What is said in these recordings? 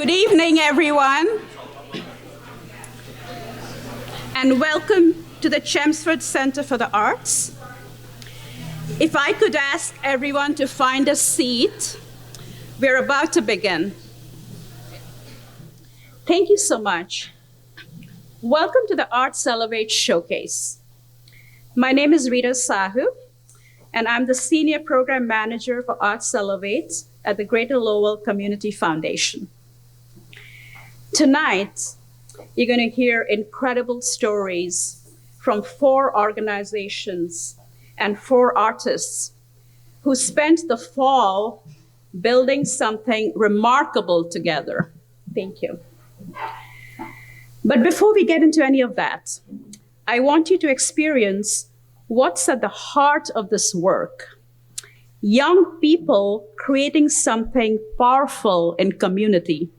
Good evening, everyone, and welcome to the Chelmsford Center for the Arts. If I could ask everyone to find a seat, we're about to begin. Thank you so much. Welcome to the Arts Celebrate Showcase. My name is Rita Sahu, and I'm the Senior Program Manager for Arts Celebrate at the Greater Lowell Community Foundation. Tonight, you're going to hear incredible stories from 4 organizations and 4 artists who spent the fall building something remarkable together. Thank you. But before we get into any of that, I want you to experience what's at the heart of this work. Young people creating something powerful in community.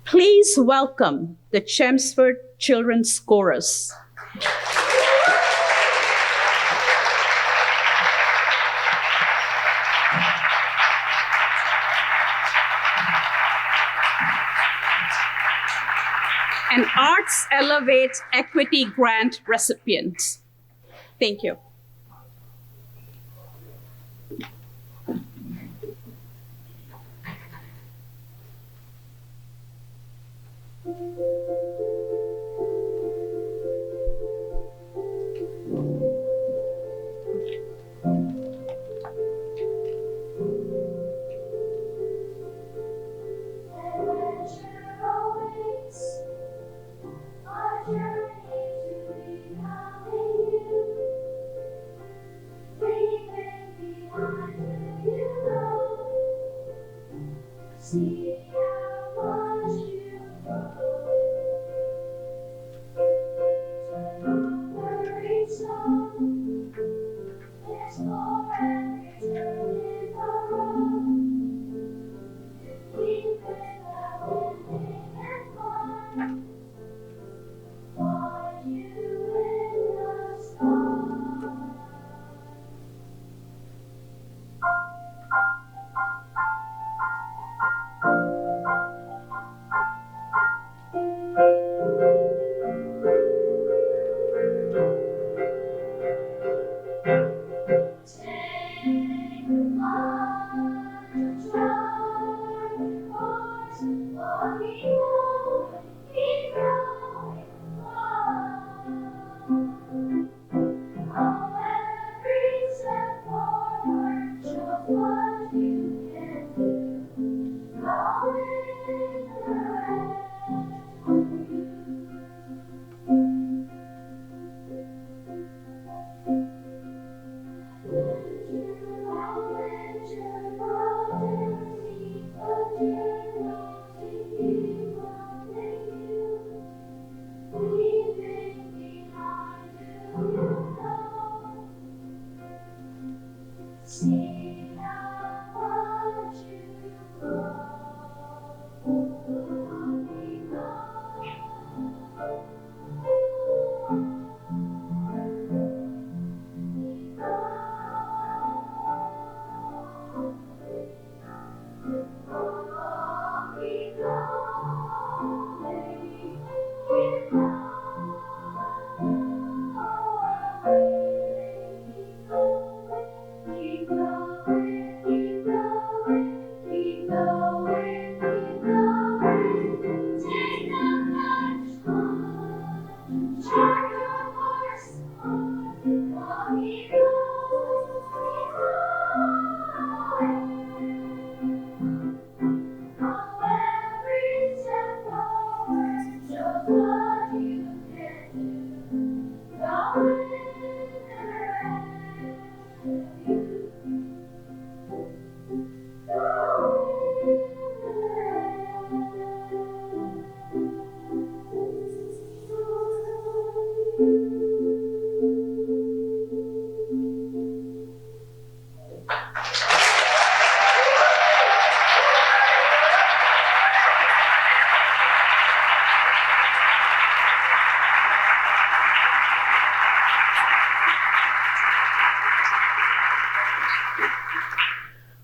Please welcome the Chelmsford Children's Chorus. An Arts Elevate Equity Grant recipient. Thank you.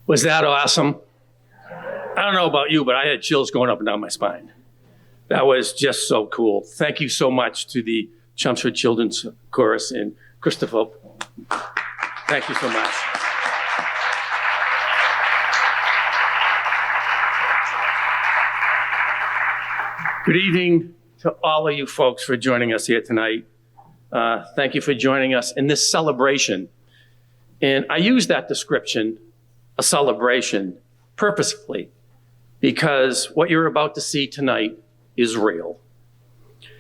Was that awesome? I don't know about you, but I had chills going up and down my spine. That was just so cool. Thank you so much to the Chelmsford Children's Chorus and Christopher. Thank you so much. Good evening to all of you folks for joining us here tonight. Thank you for joining us in this celebration. And I use that description, a celebration, purposefully, because what you're about to see tonight is real.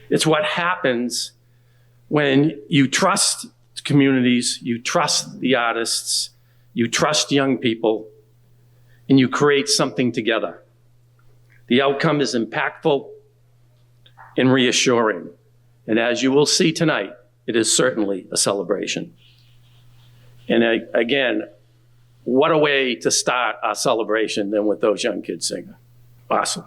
It's what happens when you trust communities, you trust the artists, you trust young people, and you create something together. The outcome is impactful and reassuring. And as you will see tonight, it is certainly a celebration. And again, what a way to start our celebration than with those young kids singing. Awesome.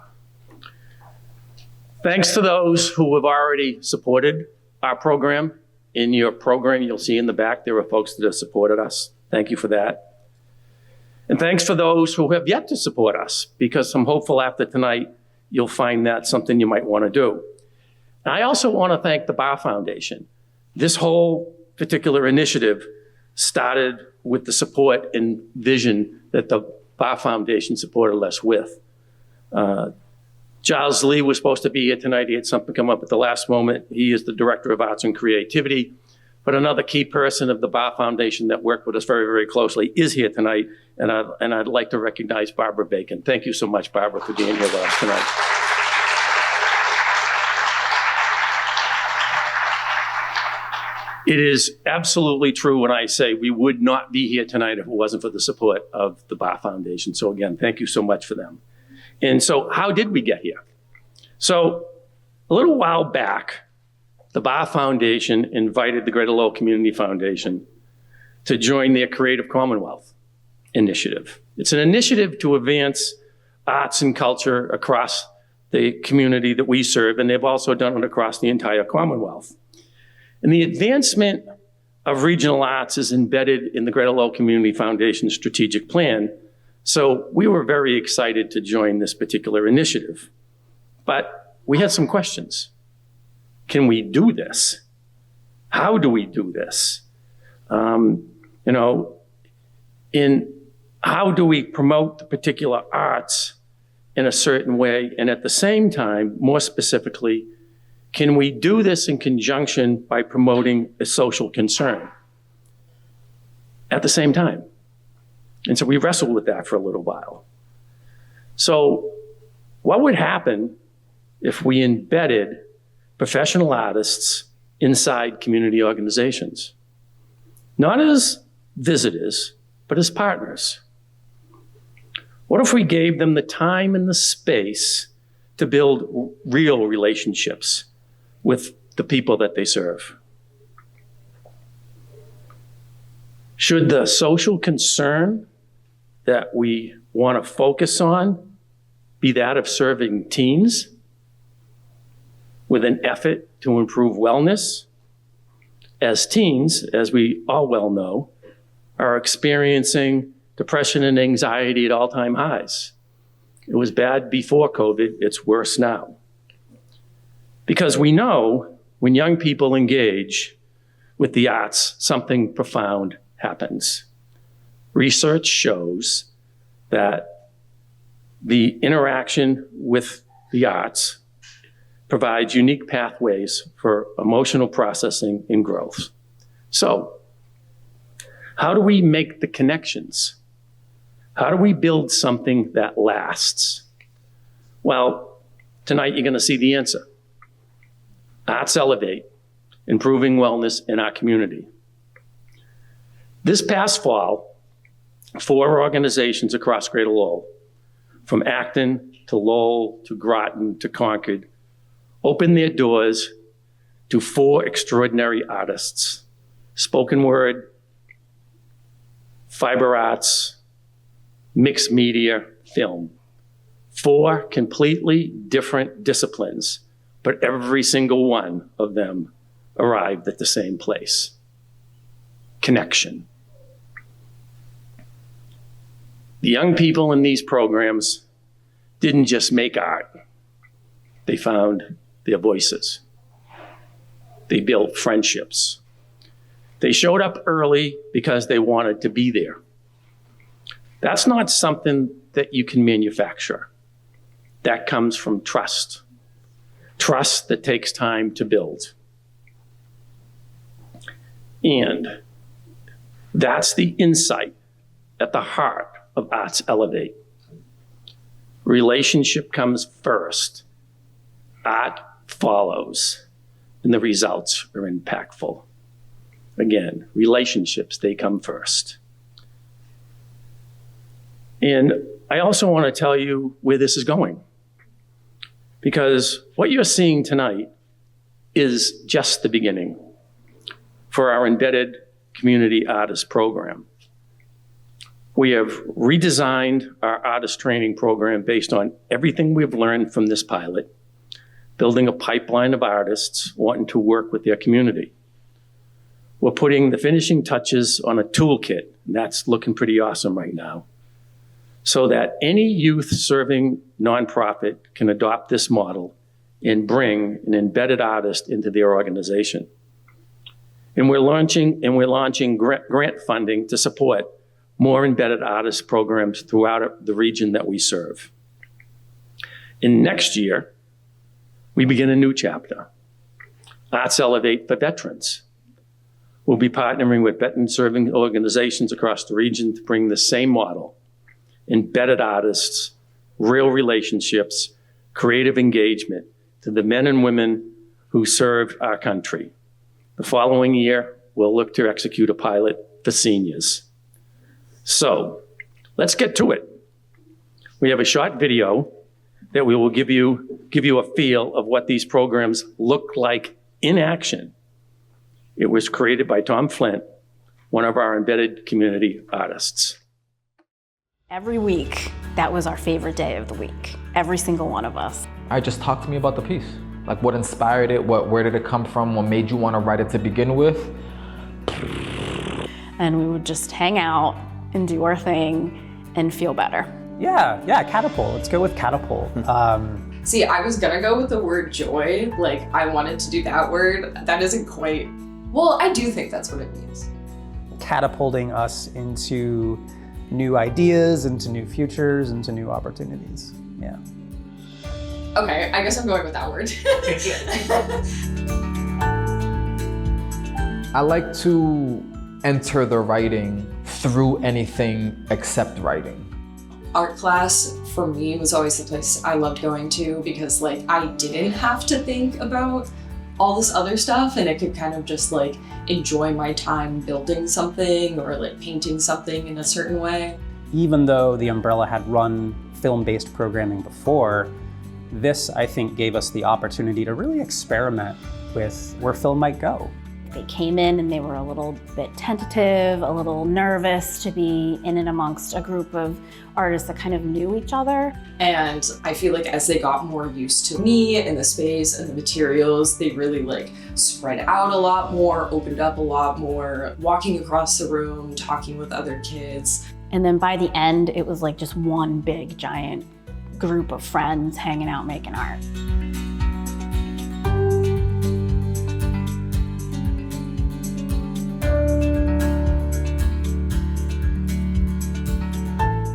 Thanks to those who have already supported our program. In your program, you'll see in the back, there are folks that have supported us. Thank you for that. And thanks for those who have yet to support us, because I'm hopeful after tonight, you'll find that something you might want to do. And I also want to thank the Bar Foundation. This whole particular initiative started with the support and vision that the Bar Foundation supported us with. Giles Lee was supposed to be here tonight. He had something come up at the last moment. He is the Director of Arts and Creativity. But another key person of the Bar Foundation that worked with us very, very closely is here tonight. And I'd like to recognize Barbara Bacon. Thank you so much, Barbara, for being here with us tonight. It is absolutely true when I say we would not be here tonight if it wasn't for the support of the Bar Foundation. So again, thank you so much for them. And so how did we get here? So a little while back, the Bar Foundation invited the Greater Lowell Community Foundation to join their Creative Commonwealth initiative. It's an initiative to advance arts and culture across the community that we serve, and they've also done it across the entire Commonwealth. And the advancement of regional arts is embedded in the Greater Lowell Community Foundation strategic plan. So we were very excited to join this particular initiative. But we had some questions. Can we do this? How do we do this? How do we promote the particular arts in a certain way? And at the same time, more specifically, can we do this in conjunction by promoting a social concern at the same time? And so we wrestled with that for a little while. So what would happen if we embedded professional artists inside community organizations? Not as visitors, but as partners. What if we gave them the time and the space to build real relationships with the people that they serve? Should the social concern that we want to focus on be that of serving teens with an effort to improve wellness? As teens, as we all well know, are experiencing depression and anxiety at all-time highs. It was bad before COVID, it's worse now. Because we know when young people engage with the arts, something profound happens. Research shows that the interaction with the arts provides unique pathways for emotional processing and growth. So, how do we make the connections? How do we build something that lasts? Well, tonight you're going to see the answer. Arts Elevate, improving wellness in our community. This past fall, 4 organizations across Greater Lowell, from Acton to Lowell to Groton to Concord, opened their doors to 4 extraordinary artists: spoken word, fiber arts, mixed media, film. 4 completely different disciplines, but every single one of them arrived at the same place: connection. The young people in these programs didn't just make art. They found their voices. They built friendships. They showed up early because they wanted to be there. That's not something that you can manufacture. That comes from trust. Trust that takes time to build. And that's the insight at the heart of Arts Elevate. Relationship comes first. Art follows, and the results are impactful. Again, relationships, they come first. And I also want to tell you where this is going, because what you're seeing tonight is just the beginning for our embedded community artist program. We have redesigned our artist training program based on everything we've learned from this pilot, building a pipeline of artists wanting to work with their community. We're putting the finishing touches on a toolkit, and that's looking pretty awesome right now, so that any youth-serving nonprofit can adopt this model and bring an embedded artist into their organization. And we're launching grant funding to support more embedded artist programs throughout the region that we serve. And next year, we begin a new chapter, Arts Elevate for Veterans. We'll be partnering with veteran-serving organizations across the region to bring the same model, embedded artists, real relationships, creative engagement to the men and women who served our country. The following year, we'll look to execute a pilot for seniors. So let's get to it. We have a short video that we will give you a feel of what these programs look like in action. It was created by Tom Flint, one of our embedded community artists. Every week, that was our favorite day of the week. Every single one of us. Just talk to me about the piece. Like what inspired it, where did it come from, what made you want to write it to begin with? And we would just hang out and do our thing and feel better. Yeah, catapult. Let's go with catapult. See, I was gonna go with the word joy. Like, I wanted to do that word. That isn't quite, well, I do think that's what it means. Catapulting us into new ideas, into new futures, into new opportunities. Yeah. Okay, I guess I'm going with that word. I like to enter the writing through anything except writing. Art class for me was always the place I loved going to because like I didn't have to think about all this other stuff and I could kind of just like enjoy my time building something or like painting something in a certain way. Even though the umbrella had run film-based programming before, this I think gave us the opportunity to really experiment with where film might go. They came in and they were a little bit tentative, a little nervous to be in and amongst a group of artists that kind of knew each other. And I feel like as they got more used to me and the space and the materials, they really like spread out a lot more, opened up a lot more, walking across the room, talking with other kids. And then by the end, it was like just one big giant group of friends hanging out making art.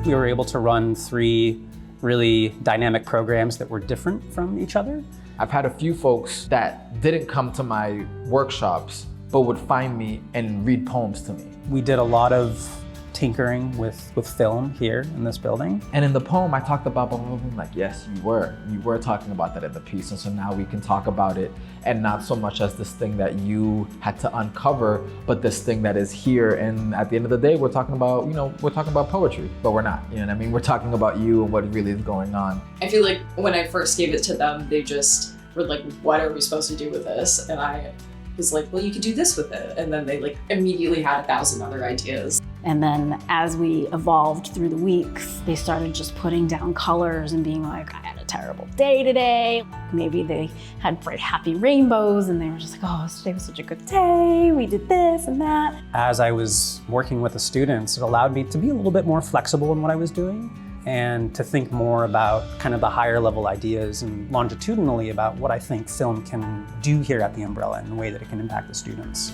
We were able to run 3 really dynamic programs that were different from each other. I've had a few folks that didn't come to my workshops, but would find me and read poems to me. We did a lot of tinkering with film here in this building. And in the poem, I talked about, like, yes, you were talking about that in the piece. And so now we can talk about it and not so much as this thing that you had to uncover, but this thing that is here. And at the end of the day, we're talking about, we're talking about poetry, but we're not, you know what I mean? We're talking about you and what really is going on. I feel like when I first gave it to them, they just were like, what are we supposed to do with this? And I was like, well, you could do this with it. And then they like immediately had 1,000 other ideas. And then as we evolved through the weeks, they started just putting down colors and being like, I had a terrible day today. Maybe they had bright, happy rainbows and they were just like, oh, today was such a good day. We did this and that. As I was working with the students, it allowed me to be a little bit more flexible in what I was doing. and to think more about kind of the higher level ideas and longitudinally about what I think film can do here at the Umbrella and the way that it can impact the students.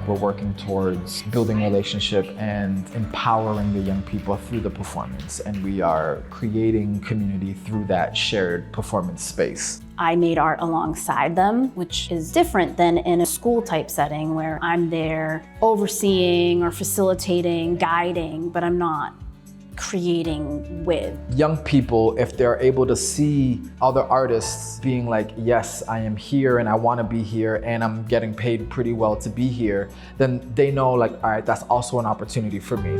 We're working towards building relationship and empowering the young people through the performance, and we are creating community through that shared performance space. I made art alongside them, which is different than in a school type setting where I'm there overseeing or facilitating, guiding, but I'm not creating with. Young people, if they're able to see other artists being like, yes, I am here and I want to be here and I'm getting paid pretty well to be here, then they know like, all right, that's also an opportunity for me.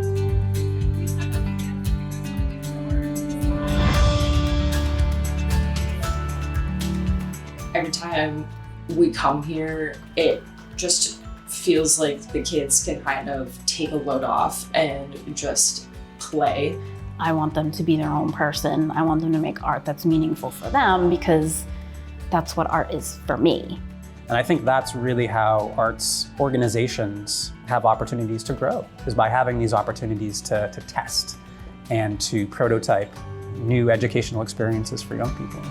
Every time we come here, it just feels like the kids can kind of take a load off and just play. I want them to be their own person. I want them to make art that's meaningful for them because that's what art is for me. And I think that's really how arts organizations have opportunities to grow, is by having these opportunities to test and to prototype new educational experiences for young people.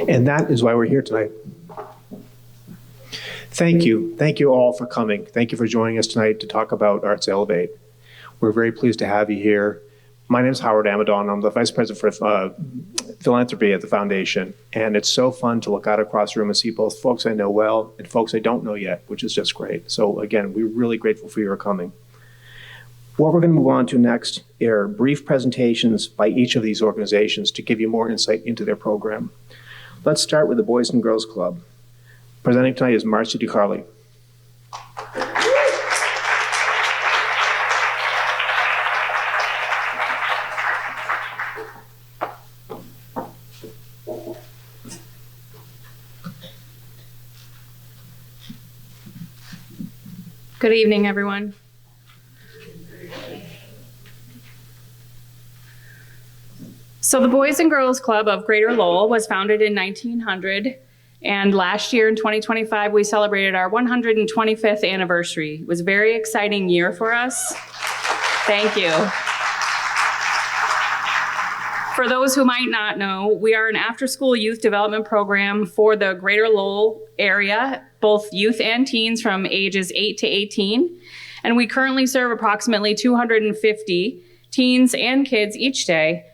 And that is why we're here tonight. Thank you. Thank you all for coming. Thank you for joining us tonight to talk about Arts Elevate. We're very pleased to have you here. My name is Howard Amadon. I'm the Vice President for Philanthropy at the Foundation. And it's so fun to look out across the room and see both folks I know well and folks I don't know yet, which is just great. So again, we're really grateful for your coming. What we're going to move on to next are brief presentations by each of these organizations to give you more insight into their program. Let's start with the Boys and Girls Club. Presenting tonight is Marcy DiCarli. Good evening, everyone. So the Boys and Girls Club of Greater Lowell was founded in 1900, and last year in 2025, we celebrated our 125th anniversary. It was a very exciting year for us. Thank you. For those who might not know, we are an after-school youth development program for the Greater Lowell area, both youth and teens from ages 8 to 18. And we currently serve approximately 250 teens and kids each day.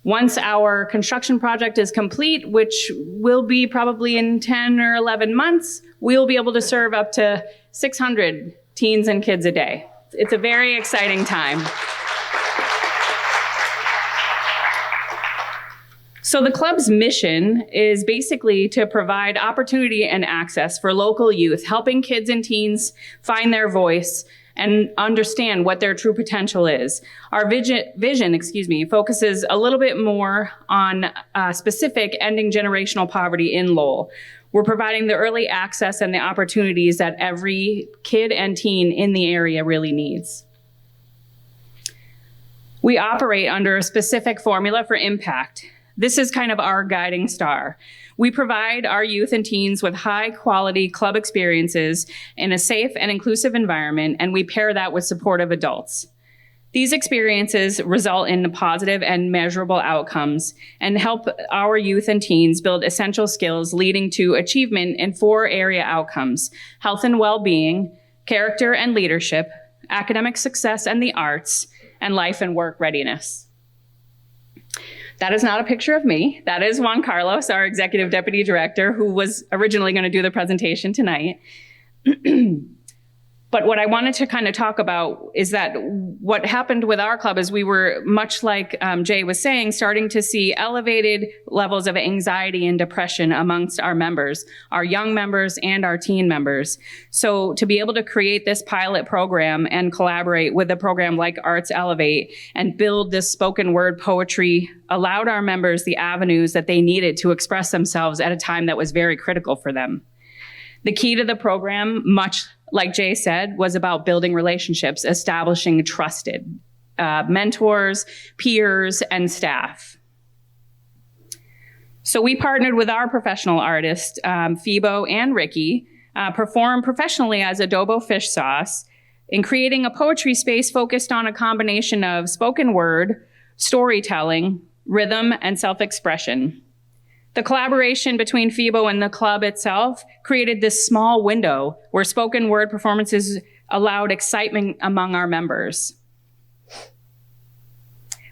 Once our construction project is complete, which will be probably in 10 or 11 months, we'll be able to serve up to 600 teens and kids a day. It's a very exciting time. So the club's mission is basically to provide opportunity and access for local youth, helping kids and teens find their voice and understand what their true potential is. Our vision, focuses a little bit more on specific ending generational poverty in Lowell. We're providing the early access and the opportunities that every kid and teen in the area really needs. We operate under a specific formula for impact. This is kind of our guiding star. We provide our youth and teens with high quality club experiences in a safe and inclusive environment, and we pair that with supportive adults. These experiences result in positive and measurable outcomes and help our youth and teens build essential skills leading to achievement in 4 area outcomes: health and well-being, character and leadership, academic success and the arts, and life and work readiness. That is not a picture of me. That is Juan Carlos, our Executive Deputy Director, who was originally going to do the presentation tonight. But what I wanted to kind of talk about is that what happened with our club is we were, much like Jay was saying, starting to see elevated levels of anxiety and depression amongst our members, our young members and our teen members. So to be able to create this pilot program and collaborate with a program like Arts Elevate and build this spoken word poetry allowed our members the avenues that they needed to express themselves at a time that was very critical for them. The key to the program, much like Jay said, was about building relationships, establishing trusted mentors, peers, and staff. So we partnered with our professional artists, Phoebo and Ricky, perform professionally as Adobo Fish Sauce in creating a poetry space focused on a combination of spoken word, storytelling, rhythm, and self-expression. The collaboration between Phoebo and the club itself created this small window where spoken word performances allowed excitement among our members.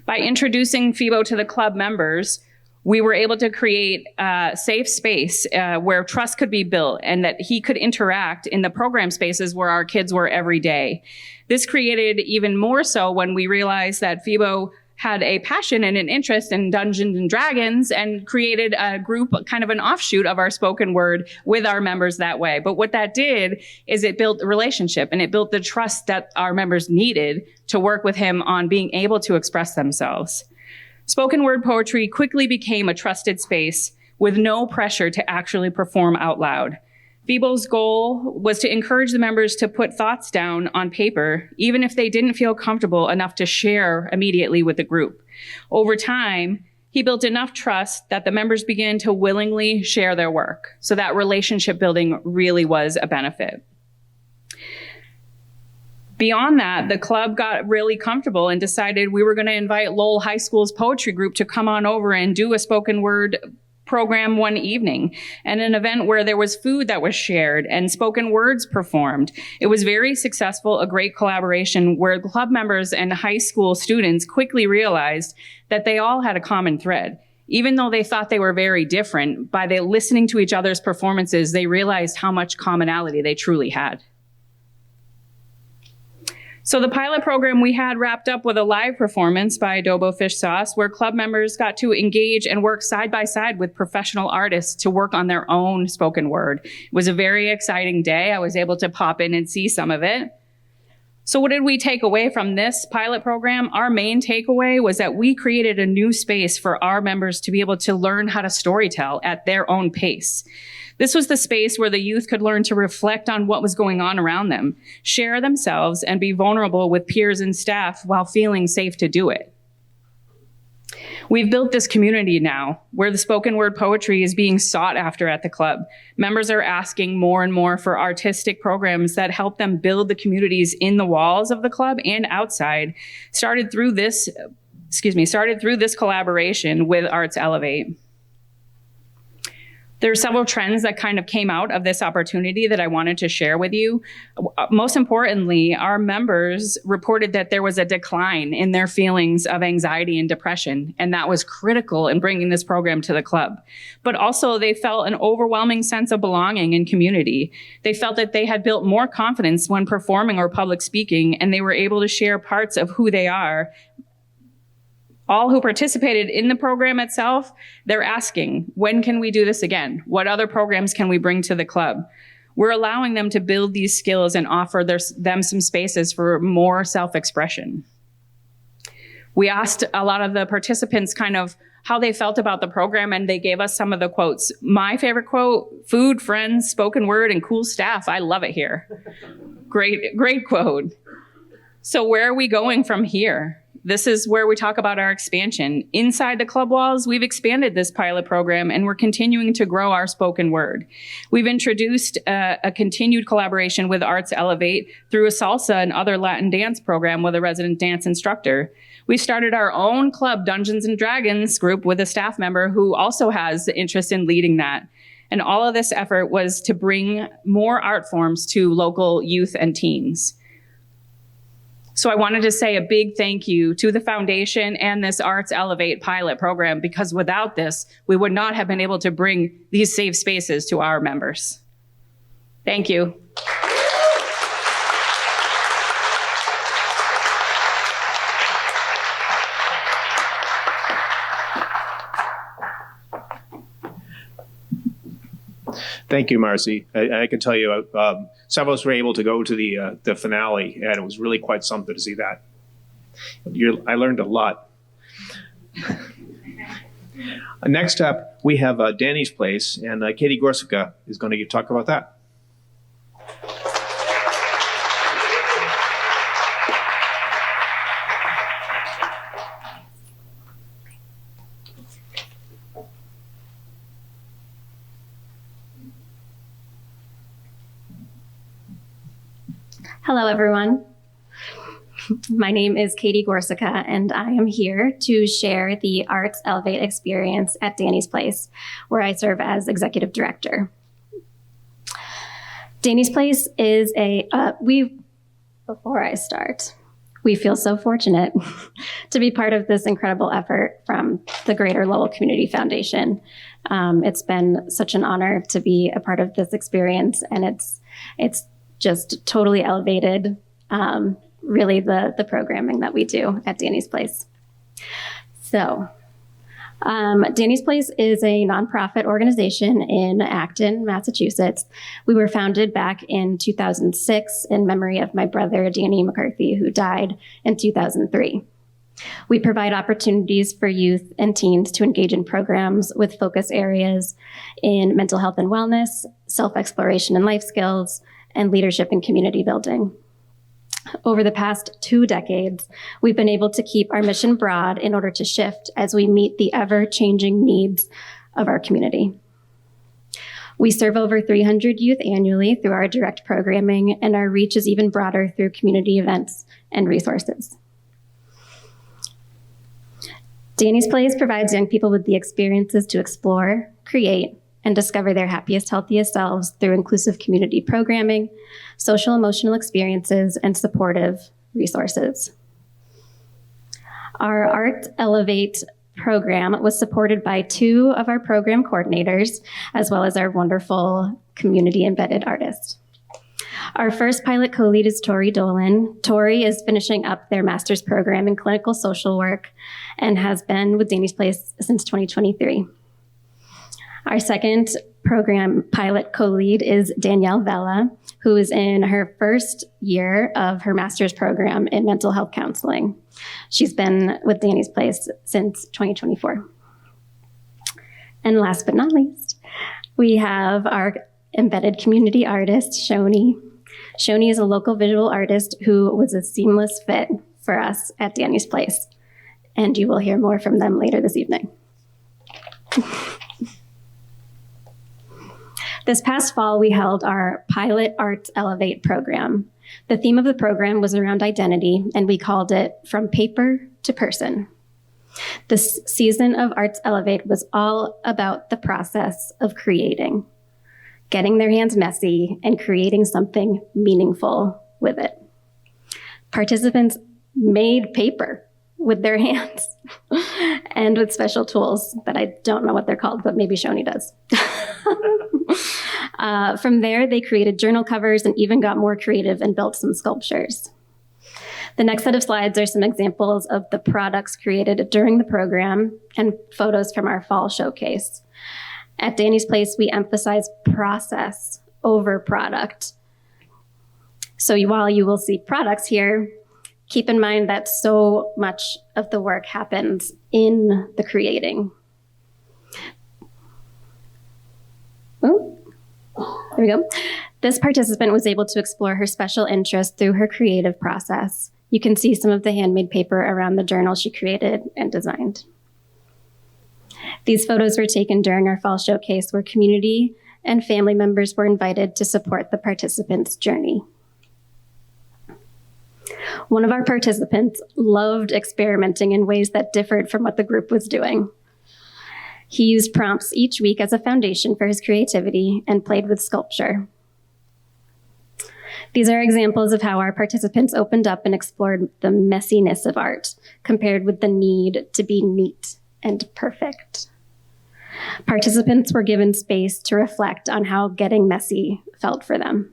By introducing Phoebo to the club members, we were able to create a safe space where trust could be built and that he could interact in the program spaces where our kids were every day. This created even more so when we realized that Phoebo had a passion and an interest in Dungeons and Dragons and created a group, kind of an offshoot of our spoken word with our members that way. But what that did is it built a relationship and it built the trust that our members needed to work with him on being able to express themselves. Spoken word poetry quickly became a trusted space with no pressure to actually perform out loud. Phoebo's goal was to encourage the members to put thoughts down on paper, even if they didn't feel comfortable enough to share immediately with the group. Over time, he built enough trust that the members began to willingly share their work. So that relationship building really was a benefit. Beyond that, the club got really comfortable and decided we were going to invite Lowell High School's poetry group to come on over and do a spoken word program one evening, and an event where there was food that was shared and spoken words performed. It was very successful, a great collaboration where club members and high school students quickly realized that they all had a common thread. Even though they thought they were very different, by listening to each other's performances, they realized how much commonality they truly had. So the pilot program we had wrapped up with a live performance by Adobo Fish Sauce, where club members got to engage and work side by side with professional artists to work on their own spoken word. It was a very exciting day. I was able to pop in and see some of it. So what did we take away from this pilot program? Our main takeaway was that we created a new space for our members to be able to learn how to storytell at their own pace. This was the space where the youth could learn to reflect on what was going on around them, share themselves, and be vulnerable with peers and staff while feeling safe to do it. We've built this community now where the spoken word poetry is being sought after at the club. Members are asking more and more for artistic programs that help them build the communities in the walls of the club and outside. Started through this collaboration with Arts Elevate. There are several trends that kind of came out of this opportunity that I wanted to share with you. Most importantly, our members reported that there was a decline in their feelings of anxiety and depression, and that was critical in bringing this program to the club. But also, they felt an overwhelming sense of belonging and community. They felt that they had built more confidence when performing or public speaking, and they were able to share parts of who they are. All who participated in the program itself, they're asking, when can we do this again? What other programs can we bring to the club? We're allowing them to build these skills and offer them some spaces for more self-expression. We asked a lot of the participants kind of how they felt about the program, and they gave us some of the quotes. My favorite quote, food, friends, spoken word, and cool staff. I love it here. Great quote. So where are we going from here? This is where we talk about our expansion. Inside the club walls, we've expanded this pilot program and we're continuing to grow our spoken word. We've introduced a continued collaboration with Arts Elevate through a salsa and other Latin dance program with a resident dance instructor. We started our own club, Dungeons and Dragons group, with a staff member who also has interest in leading that. And all of this effort was to bring more art forms to local youth and teens. So I wanted to say a big thank you to the foundation and this Arts Elevate pilot program, because without this, we would not have been able to bring these safe spaces to our members. Thank you. Thank you, Marcy. I can tell you, some of us were able to go to the finale, and it was really quite something to see that. I learned a lot. Next up, we have Danny's Place, and Katie Gorsica is going to talk about that. Hello, everyone. My name is Katie Gorsica, and I am here to share the Arts Elevate experience at Danny's Place, where I serve as executive director. Danny's Place is before I start, we feel so fortunate to be part of this incredible effort from the Greater Lowell Community Foundation. It's been such an honor to be a part of this experience, and it's just totally elevated really the programming that we do at Danny's Place. So Danny's Place is a nonprofit organization in Acton, Massachusetts. We were founded back in 2006 in memory of my brother, Danny McCarthy, who died in 2003. We provide opportunities for youth and teens to engage in programs with focus areas in mental health and wellness, self-exploration and life skills, and leadership and community building. Over the past 2 decades, we've been able to keep our mission broad in order to shift as we meet the ever-changing needs of our community. We serve over 300 youth annually through our direct programming, and our reach is even broader through community events and resources. Danny's Place provides young people with the experiences to explore, create, and discover their happiest, healthiest selves through inclusive community programming, social emotional experiences, and supportive resources. Our Art Elevate program was supported by 2 of our program coordinators, as well as our wonderful community embedded artist. Our first pilot co-lead is Tori Dolan. Tori is finishing up their master's program in clinical social work and has been with Danny's Place since 2023. Our second program pilot co-lead is Danielle Vella, who is in her first year of her master's program in mental health counseling. She's been with Danny's Place since 2024. And last but not least, we have our embedded community artist, Shoni. Shoni is a local visual artist who was a seamless fit for us at Danny's Place. And you will hear more from them later this evening. This past fall, we held our pilot Arts Elevate program. The theme of the program was around identity, and we called it From Paper to Person. This season of Arts Elevate was all about the process of creating, getting their hands messy, and creating something meaningful with it. Participants made paper with their hands and with special tools that I don't know what they're called, but maybe Shoni does. From there, they created journal covers and even got more creative and built some sculptures. The next set of slides are some examples of the products created during the program and photos from our fall showcase. At Danny's Place, we emphasize process over product. So while you will see products here, keep in mind that so much of the work happens in the creating. Oh, there we go. This participant was able to explore her special interest through her creative process. You can see some of the handmade paper around the journal she created and designed. These photos were taken during our fall showcase where community and family members were invited to support the participants' journey. One of our participants loved experimenting in ways that differed from what the group was doing. He used prompts each week as a foundation for his creativity and played with sculpture. These are examples of how our participants opened up and explored the messiness of art compared with the need to be neat and perfect. Participants were given space to reflect on how getting messy felt for them.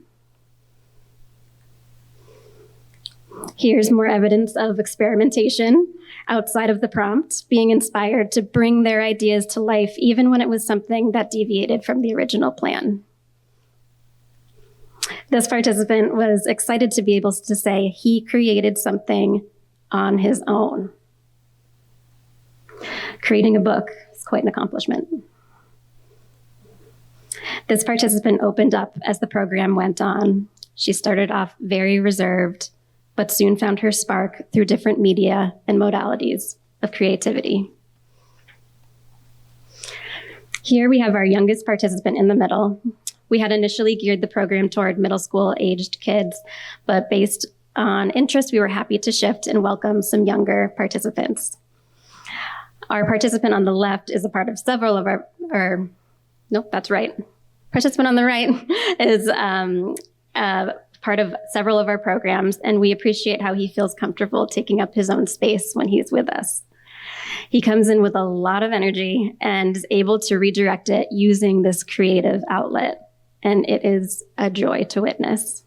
Here's more evidence of experimentation outside of the prompt, being inspired to bring their ideas to life, even when it was something that deviated from the original plan. This participant was excited to be able to say he created something on his own. Creating a book is quite an accomplishment. This participant opened up as the program went on. She started off very reserved, but soon found her spark through different media and modalities of creativity. Here we have our youngest participant in the middle. We had initially geared the program toward middle school aged kids, but based on interest, we were happy to shift and welcome some younger participants. Our participant on the left is a part of several of nope, that's right. Participant on the right is part of several of our programs, and we appreciate how he feels comfortable taking up his own space when he's with us. He comes in with a lot of energy and is able to redirect it using this creative outlet, and it is a joy to witness.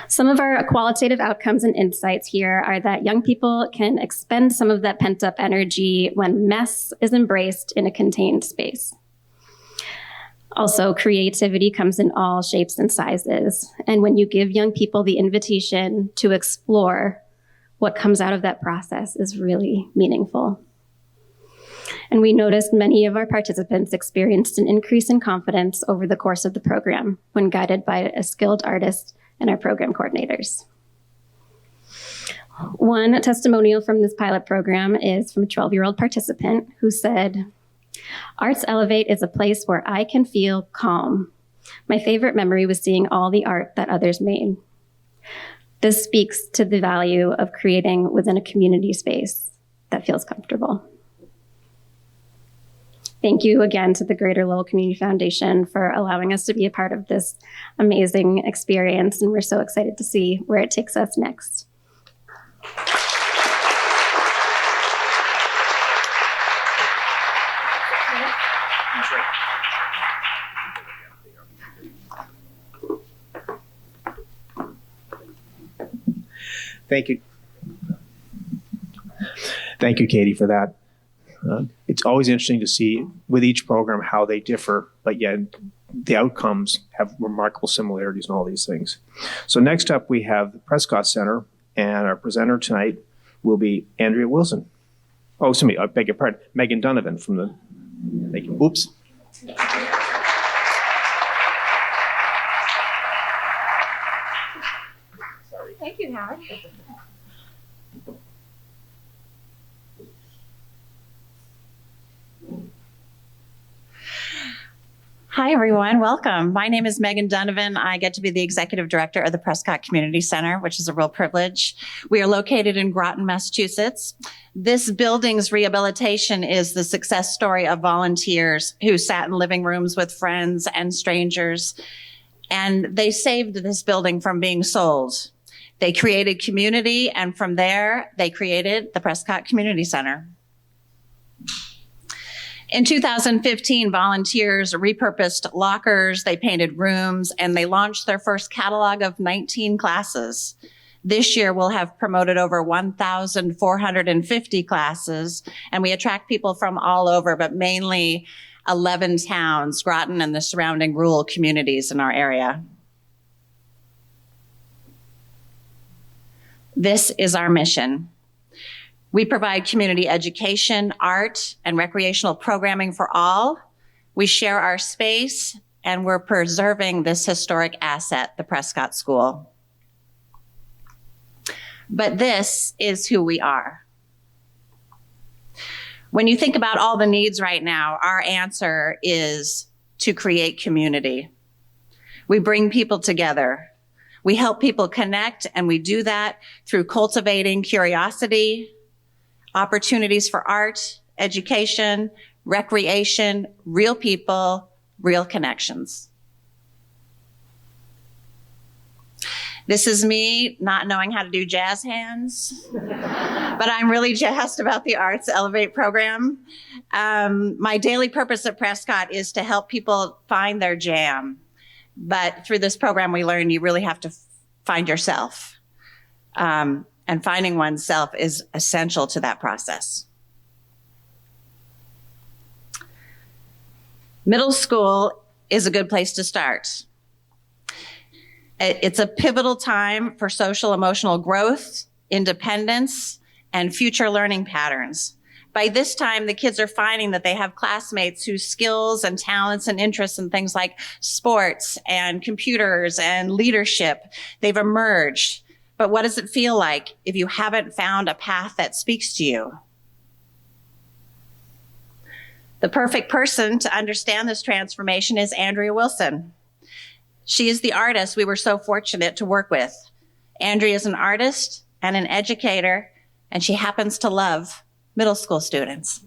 Some of our qualitative outcomes and insights here are that young people can expend some of that pent-up energy when mess is embraced in a contained space. Also, creativity comes in all shapes and sizes. And when you give young people the invitation to explore, what comes out of that process is really meaningful. And we noticed many of our participants experienced an increase in confidence over the course of the program when guided by a skilled artist and our program coordinators. One testimonial from this pilot program is from a 12-year-old participant who said, "Arts Elevate is a place where I can feel calm. My favorite memory was seeing all the art that others made." This speaks to the value of creating within a community space that feels comfortable. Thank you again to the Greater Lowell Community Foundation for allowing us to be a part of this amazing experience, and we're so excited to see where it takes us next. Thank you. Thank you, Katie, for that. It's always interesting to see with each program how they differ, but yet the outcomes have remarkable similarities in all these things. So next up, we have the Prescott Center, and our presenter tonight will be Andrea Wilson. Oh, excuse me, I beg your pardon, Megan Donovan from the, oops. Thank you, Howard. Hi, everyone. Welcome. My name is Megan Donovan. I get to be the executive director of the Prescott Community Center, which is a real privilege. We are located in Groton, Massachusetts. This building's rehabilitation is the success story of volunteers who sat in living rooms with friends and strangers, and they saved this building from being sold. They created community, and from there, they created the Prescott Community Center. In 2015, volunteers repurposed lockers, they painted rooms, and they launched their first catalog of 19 classes. This year, we'll have promoted over 1,450 classes, and we attract people from all over, but mainly 11 towns, Groton and the surrounding rural communities in our area. This is our mission. We provide community education, art, and recreational programming for all. We share our space, and we're preserving this historic asset, the Prescott School. But this is who we are. When you think about all the needs right now, our answer is to create community. We bring people together. We help people connect, and we do that through cultivating curiosity, opportunities for art, education, recreation, real people, real connections. This is me not knowing how to do jazz hands, but I'm really jazzed about the Arts Elevate program. My daily purpose at Prescott is to help people find their jam. But through this program, we learn you really have to find yourself. And finding oneself is essential to that process. Middle school is a good place to start. It's a pivotal time for social emotional growth, independence, and future learning patterns. By this time, the kids are finding that they have classmates whose skills and talents and interests in things like sports and computers and leadership, they've emerged. But what does it feel like if you haven't found a path that speaks to you? The perfect person to understand this transformation is Andrea Wilson. She is the artist we were so fortunate to work with. Andrea is an artist and an educator, and she happens to love middle school students.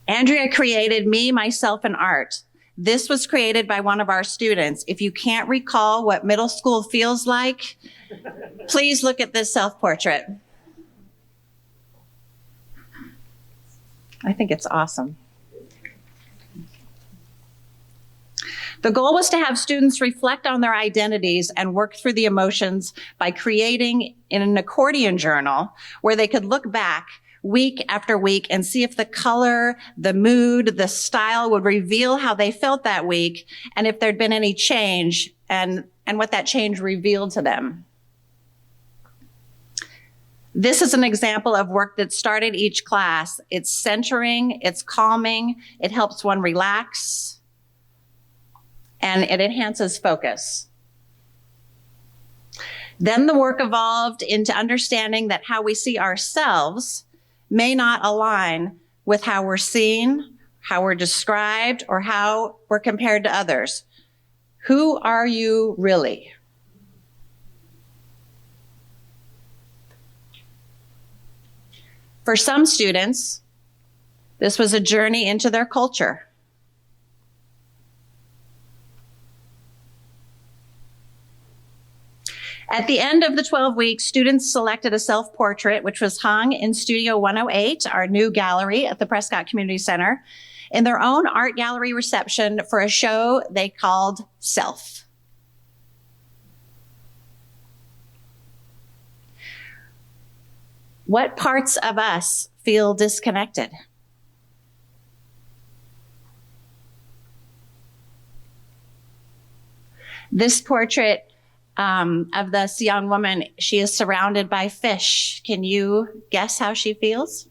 Andrea created Me, Myself, and Art. This was created by one of our students. If you can't recall what middle school feels like, please look at this self-portrait. I think it's awesome. The goal was to have students reflect on their identities and work through the emotions by creating in an accordion journal where they could look back week after week and see if the color, the mood, the style would reveal how they felt that week and if there'd been any change and what that change revealed to them. This is an example of work that started each class. It's centering, it's calming, it helps one relax, and it enhances focus. Then the work evolved into understanding that how we see ourselves may not align with how we're seen, how we're described, or how we're compared to others. Who are you really? For some students, this was a journey into their culture. At the end of the 12 weeks, students selected a self-portrait, which was hung in Studio 108, our new gallery at the Prescott Community Center, in their own art gallery reception for a show they called Self. What parts of us feel disconnected? This portrait of this young woman, she is surrounded by fish. Can you guess how she feels?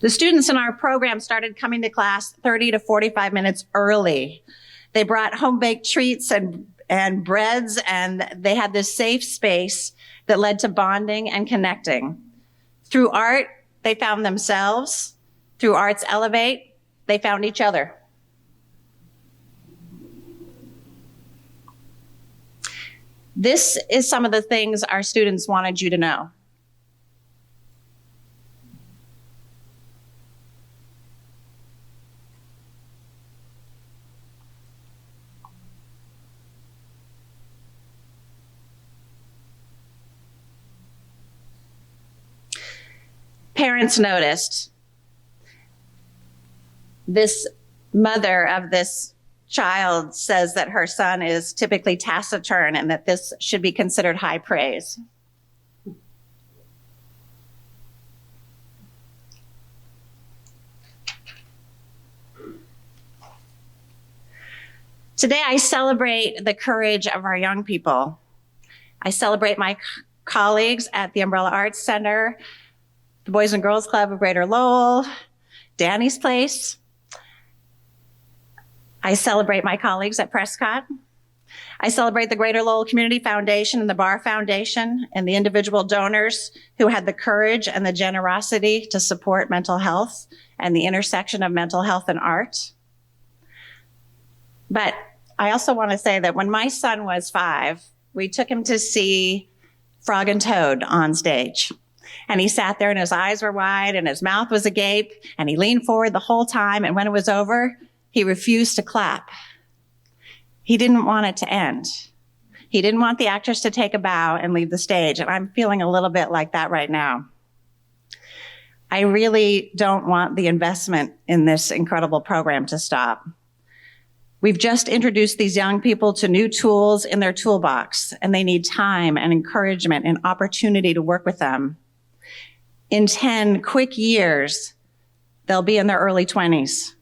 The students in our program started coming to class 30 to 45 minutes early. They brought home-baked treats and breads, and they had this safe space that led to bonding and connecting. Through art, they found themselves. Through Arts Elevate, they found each other. This is some of the things our students wanted you to know. Parents noticed. This mother of this child says that her son is typically taciturn and that this should be considered high praise. Today, I celebrate the courage of our young people. I celebrate my colleagues at the Umbrella Arts Center, the Boys and Girls Club of Greater Lowell, Danny's Place. I celebrate my colleagues at Prescott. I celebrate the Greater Lowell Community Foundation and the Barr Foundation and the individual donors who had the courage and the generosity to support mental health and the intersection of mental health and art. But I also want to say that when my son was 5, we took him to see Frog and Toad on stage. And he sat there and his eyes were wide and his mouth was agape and he leaned forward the whole time. And when it was over, he refused to clap. He didn't want it to end. He didn't want the actors to take a bow and leave the stage. And I'm feeling a little bit like that right now. I really don't want the investment in this incredible program to stop. We've just introduced these young people to new tools in their toolbox, and they need time and encouragement and opportunity to work with them. In 10 quick years, they'll be in their early 20s.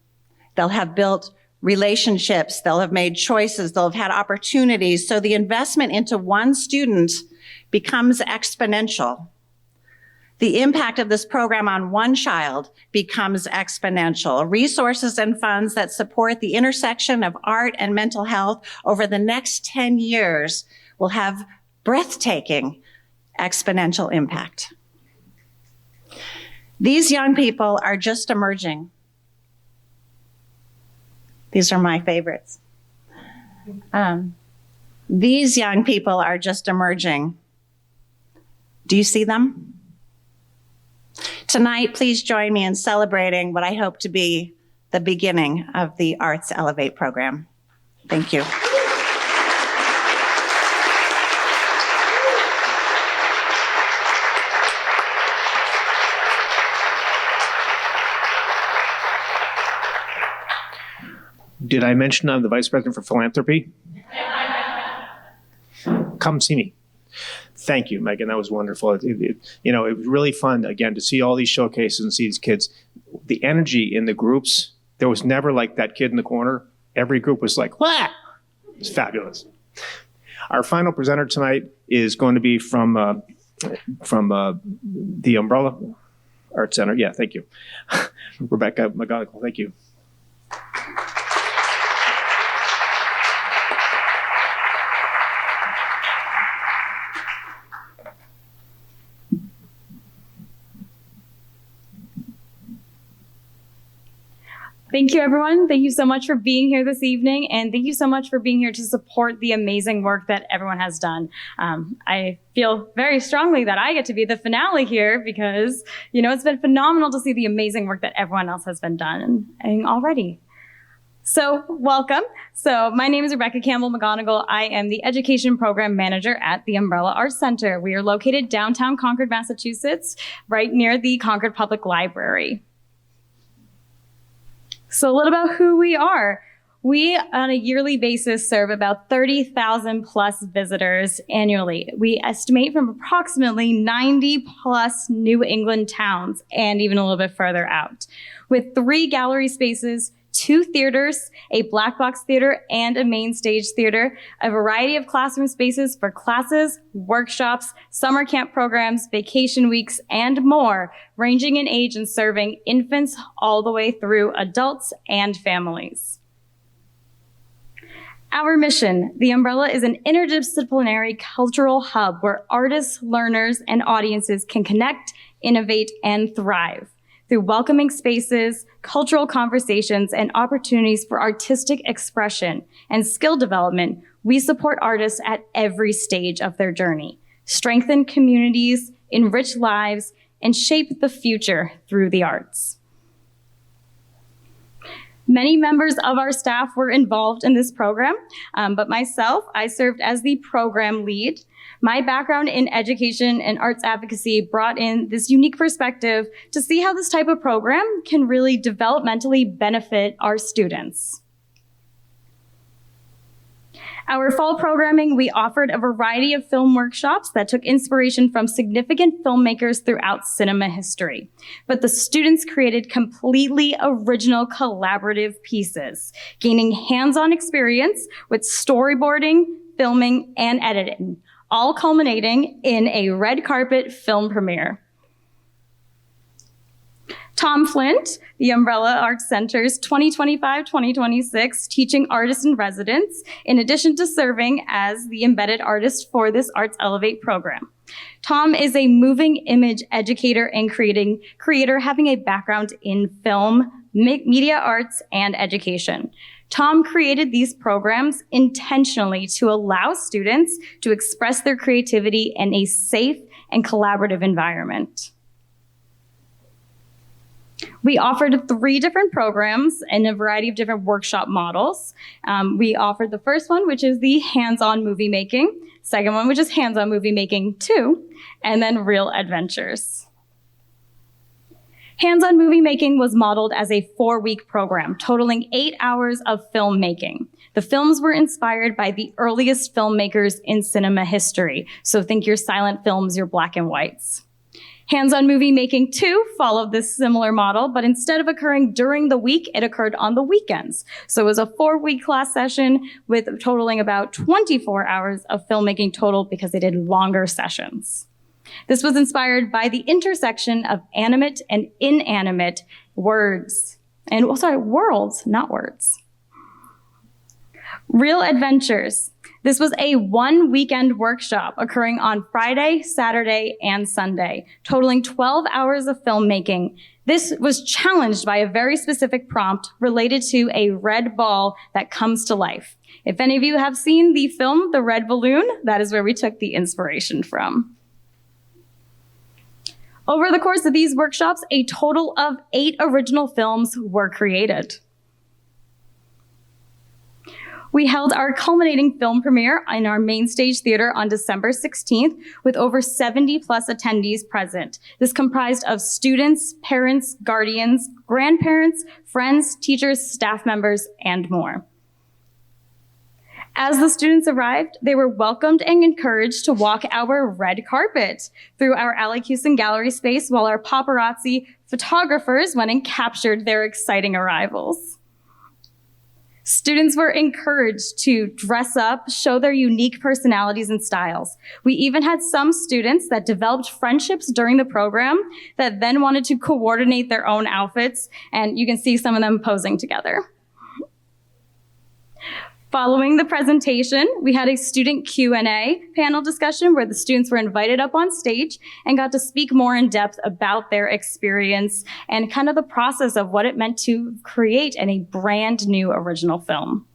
They'll have built relationships, they'll have made choices, they'll have had opportunities. So the investment into one student becomes exponential. The impact of this program on one child becomes exponential. Resources and funds that support the intersection of art and mental health over the next 10 years will have breathtaking exponential impact. These young people are just emerging. These are my favorites. These young people are just emerging. Do you see them? Tonight, please join me in celebrating what I hope to be the beginning of the Arts Elevate program. Thank you. Did I mention I'm the Vice President for Philanthropy? Come see me. Thank you, Megan. That was wonderful. It was really fun, again, to see all these showcases and see these kids. The energy in the groups, there was never like that kid in the corner. Every group was like, wah! It's fabulous. Our final presenter tonight is going to be from the Umbrella Art Center. Yeah, thank you. Rebecca McGonigal, thank you. Thank you, everyone. Thank you so much for being here this evening, and thank you so much for being here to support the amazing work that everyone has done. I feel very strongly that I get to be the finale here because, it's been phenomenal to see the amazing work that everyone else has been done already. So welcome. So my name is Rebecca Campbell McGonigal. I am the Education Program Manager at the Umbrella Arts Center. We are located downtown Concord, Massachusetts, right near the Concord Public Library. So a little about who we are. We, on a yearly basis, serve about 30,000 plus visitors annually. We estimate from approximately 90 plus New England towns and even a little bit further out. With 3 gallery spaces, 2 theaters, a black box theater, and a main stage theater, a variety of classroom spaces for classes, workshops, summer camp programs, vacation weeks, and more, ranging in age and serving infants all the way through adults and families. Our mission, the Umbrella, is an interdisciplinary cultural hub where artists, learners, and audiences can connect, innovate, and thrive. Through welcoming spaces, cultural conversations, and opportunities for artistic expression and skill development, we support artists at every stage of their journey, strengthen communities, enrich lives, and shape the future through the arts. Many members of our staff were involved in this program, but myself, I served as the program lead. My background in education and arts advocacy brought in this unique perspective to see how this type of program can really developmentally benefit our students. Our fall programming, we offered a variety of film workshops that took inspiration from significant filmmakers throughout cinema history. But the students created completely original collaborative pieces, gaining hands-on experience with storyboarding, filming, and editing, all culminating in a red carpet film premiere. Tom Flint, the Umbrella Arts Center's 2025-2026 Teaching Artist in Residence, in addition to serving as the embedded artist for this Arts Elevate program. Tom is a moving image educator and creator having a background in film, media arts, and education. Tom created these programs intentionally to allow students to express their creativity in a safe and collaborative environment. We offered 3 different programs and a variety of different workshop models. We offered the first one, which is the hands-on movie making, second one, which is hands-on movie making 2, and then real adventures. Hands-on movie making was modeled as a 4-week program, totaling 8 hours of filmmaking. The films were inspired by the earliest filmmakers in cinema history. So think your silent films, your black and whites. Hands-on movie making 2 followed this similar model, but instead of occurring during the week, it occurred on the weekends. So it was a 4-week class session with totaling about 24 hours of filmmaking total because they did longer sessions. This was inspired by the intersection of animate and inanimate worlds, not words. Real adventures. This was a one-weekend workshop occurring on Friday, Saturday, and Sunday, totaling 12 hours of filmmaking. This was challenged by a very specific prompt related to a red ball that comes to life. If any of you have seen the film, The Red Balloon, that is where we took the inspiration from. Over the course of these workshops, a total of 8 original films were created. We held our culminating film premiere in our main stage theater on December 16th with over 70 plus attendees present. This comprised of students, parents, guardians, grandparents, friends, teachers, staff members, and more. As the students arrived, they were welcomed and encouraged to walk our red carpet through our Alley-Houston gallery space while our paparazzi photographers went and captured their exciting arrivals. Students were encouraged to dress up, show their unique personalities and styles. We even had some students that developed friendships during the program that then wanted to coordinate their own outfits, and you can see some of them posing together. Following the presentation, we had a student Q&A panel discussion where the students were invited up on stage and got to speak more in depth about their experience and kind of the process of what it meant to create a brand new original film.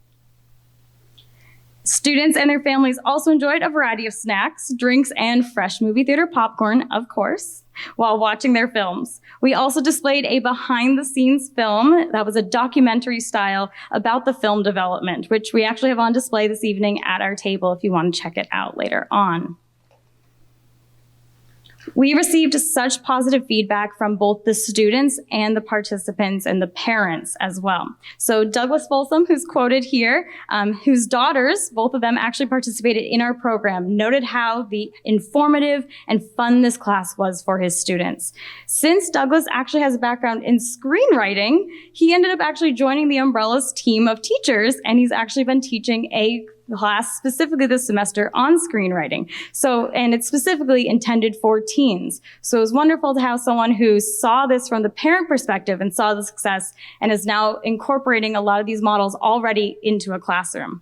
Students and their families also enjoyed a variety of snacks, drinks, and fresh movie theater popcorn, of course, while watching their films. We also displayed a behind-the-scenes film that was a documentary style about the film development, which we actually have on display this evening at our table if you want to check it out later on. We received such positive feedback from both the students and the participants and the parents as well. So Douglas Folsom, who's quoted here, whose daughters, both of them actually participated in our program, noted how informative and fun this class was for his students. Since Douglas actually has a background in screenwriting, he ended up actually joining the Umbrellas team of teachers, and he's actually been teaching a class specifically this semester on screenwriting. And it's specifically intended for teens. So it was wonderful to have someone who saw this from the parent perspective and saw the success and is now incorporating a lot of these models already into a classroom.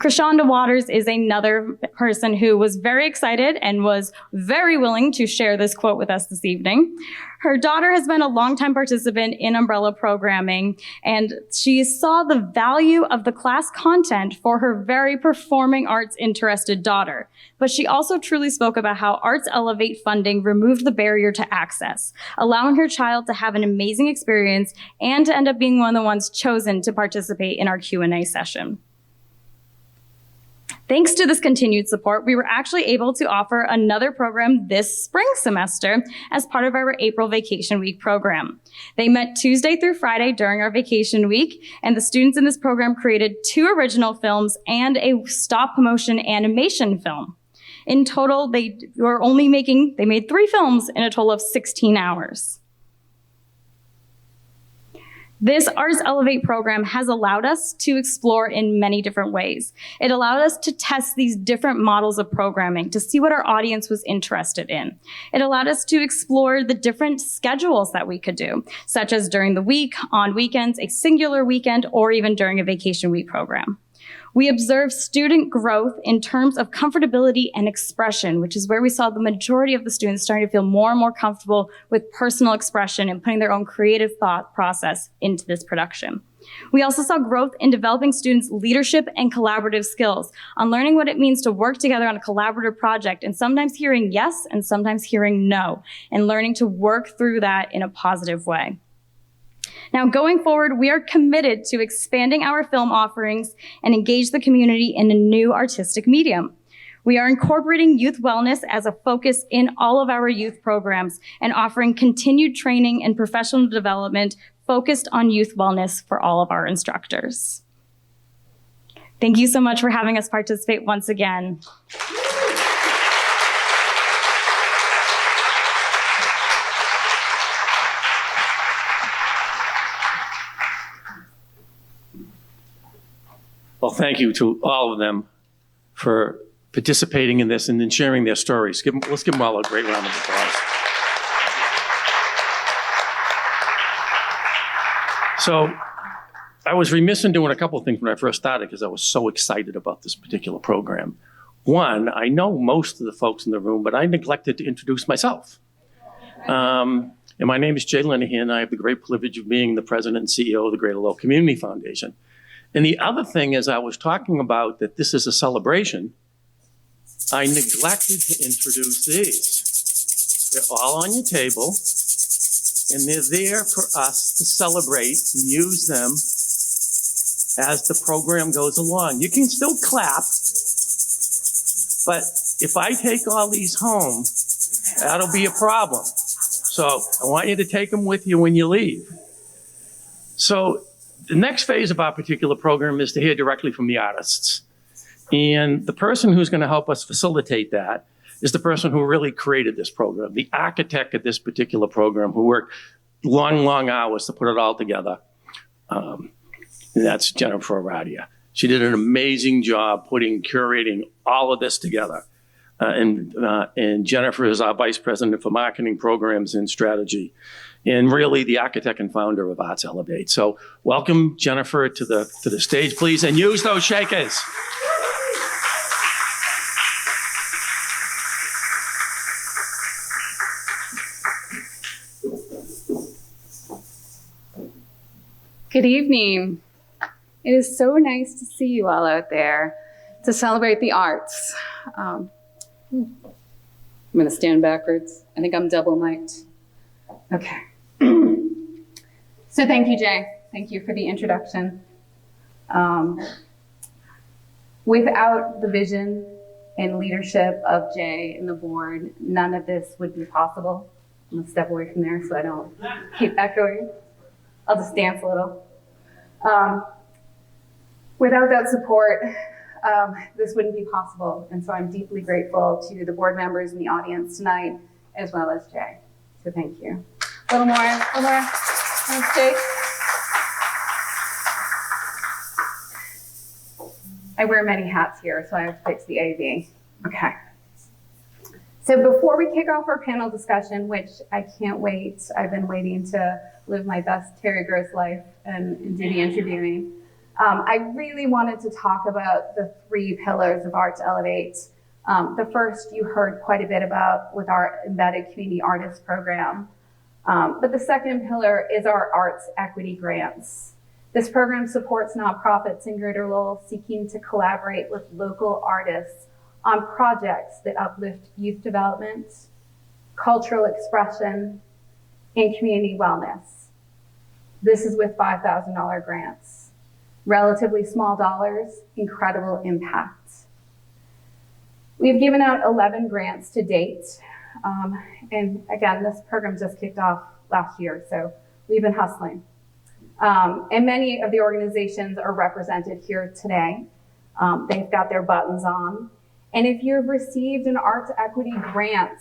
Krishanda Waters is another person who was very excited and was very willing to share this quote with us this evening. Her daughter has been a longtime participant in umbrella programming, and she saw the value of the class content for her very performing arts interested daughter. But she also truly spoke about how Arts Elevate funding removed the barrier to access, allowing her child to have an amazing experience and to end up being one of the ones chosen to participate in our Q&A session. Thanks to this continued support, we were actually able to offer another program this spring semester as part of our April Vacation Week program. They met Tuesday through Friday during our vacation week, and the students in this program created 2 original films and a stop motion animation film. In total, they made 3 films in a total of 16 hours. This Arts Elevate program has allowed us to explore in many different ways. It allowed us to test these different models of programming to see what our audience was interested in. It allowed us to explore the different schedules that we could do, such as during the week, on weekends, a singular weekend, or even during a vacation week program. We observed student growth in terms of comfortability and expression, which is where we saw the majority of the students starting to feel more and more comfortable with personal expression and putting their own creative thought process into this production. We also saw growth in developing students' leadership and collaborative skills, on learning what it means to work together on a collaborative project, and sometimes hearing yes and sometimes hearing no, and learning to work through that in a positive way. Now, going forward, we are committed to expanding our film offerings and engage the community in a new artistic medium. We are incorporating youth wellness as a focus in all of our youth programs and offering continued training and professional development focused on youth wellness for all of our instructors. Thank you so much for having us participate once again. Well, thank you to all of them for participating in this and then sharing their stories. Let's give them all a great round of applause. So I was remiss in doing a couple of things when I first started because I was so excited about this particular program. One, I know most of the folks in the room, but I neglected to introduce myself. And my name is Jay Linehan. I have the great privilege of being the president and CEO of the Greater Lowell Community Foundation. And the other thing is I was talking about that this is a celebration. I neglected to introduce these. They're all on your table, and they're there for us to celebrate and use them as the program goes along. You can still clap, but if I take all these home, that'll be a problem. So I want you to take them with you when you leave. So the next phase of our particular program is to hear directly from the artists. And the person who's going to help us facilitate that is the person who really created this program, the architect of this particular program, who worked long, long hours to put it all together. And that's Jennifer Aradia. She did an amazing job curating all of this together. And Jennifer is our Vice President for Marketing Programs and Strategy, and really the architect and founder of Arts Elevate. So welcome Jennifer to the stage, please, and use those shakers. Good evening. It is so nice to see you all out there to celebrate the arts. I'm going to stand backwards. I think I'm double mic'd. Okay. So thank you, Jay. Thank you for the introduction. Without the vision and leadership of Jay and the board, none of this would be possible. I'm going to step away from there so I don't keep echoing. I'll just dance a little. Without that support, this wouldn't be possible. And so I'm deeply grateful to the board members in the audience tonight, as well as Jay. So thank you. A little more. Jay. I wear many hats here, so I have to fix the AV. Okay. So before we kick off our panel discussion, which I can't wait, I've been waiting to live my best Terry Gross life and do the interviewing. I really wanted to talk about the 3 pillars of Arts Elevate. The first you heard quite a bit about with our embedded community artist program. But the second pillar is our arts equity grants. This program supports nonprofits in Greater Lowell seeking to collaborate with local artists on projects that uplift youth development, cultural expression, and community wellness. This is with $5,000 grants. Relatively small dollars, incredible impact. We've given out 11 grants to date. And again, this program just kicked off last year, so we've been hustling. And many of the organizations are represented here today. They've got their buttons on. And if you've received an arts equity grant,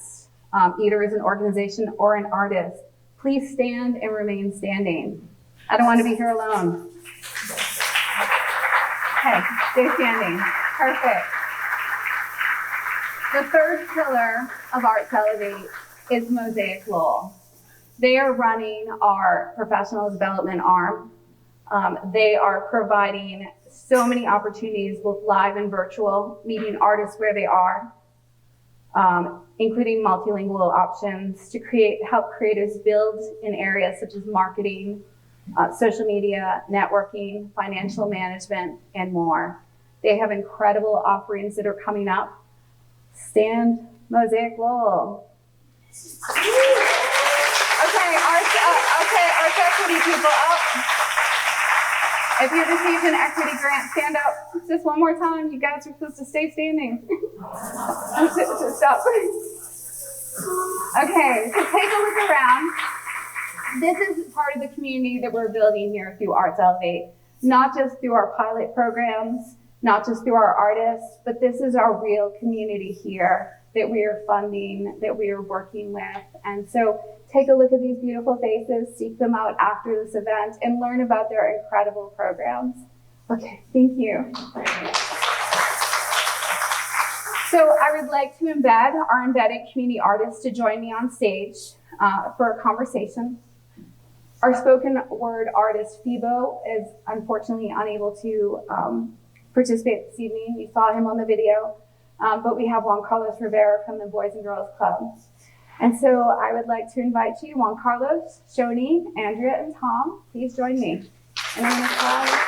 either as an organization or an artist, please stand and remain standing. I don't want to be here alone. Okay, stay standing. Perfect. The third pillar of Arts Elevate is Mosaic Lowell. They are running our professional development arm. They are providing so many opportunities, both live and virtual, meeting artists where they are, including multilingual options to help creators build in areas such as marketing, social media, networking, financial management, and more. They have incredible offerings that are coming up. Stand Mosaic Lowell. Okay, arts equity people up. If you received an equity grant, stand up. Just one more time. You guys are supposed to stay standing. Stop. Okay, so take a look around. This is part of the community that we're building here through Arts Elevate, not just through our pilot programs, not just through our artists, but this is our real community here that we are funding, that we are working with. And so take a look at these beautiful faces, seek them out after this event, and learn about their incredible programs. Okay, thank you. So I would like to embed our embedded community artists to join me on stage for a conversation. Our spoken word artist, Phoebo, is unfortunately unable to participate this evening. You saw him on the video, but we have Juan Carlos Rivera from the Boys and Girls Club. And so I would like to invite you, Juan Carlos, Shoni, Andrea, and Tom, please join me. And I'm going to try.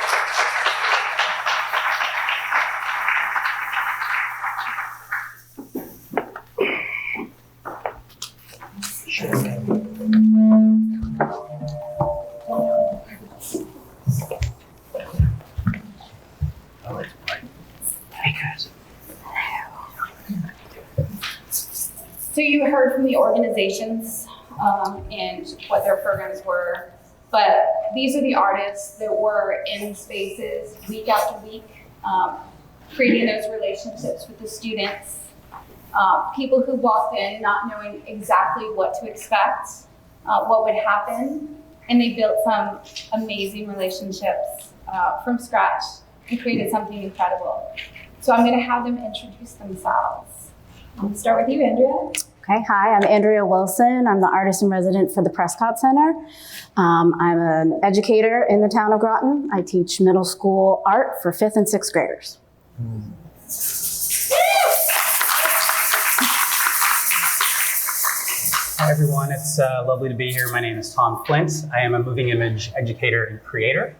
So you heard from the organizations and what their programs were, but these are the artists that were in spaces week after week, creating those relationships with the students, people who walked in not knowing exactly what to expect, what would happen, and they built some amazing relationships from scratch and created something incredible. So I'm going to have them introduce themselves. I'm going to start with you, Andrea. Okay, hi, I'm Andrea Wilson. I'm the artist in resident for the Prescott Center. I'm an educator in the town of Groton. I teach middle school art for 5th and 6th graders. Hi everyone, it's lovely to be here. My name is Tom Flint. I am a moving image educator and creator.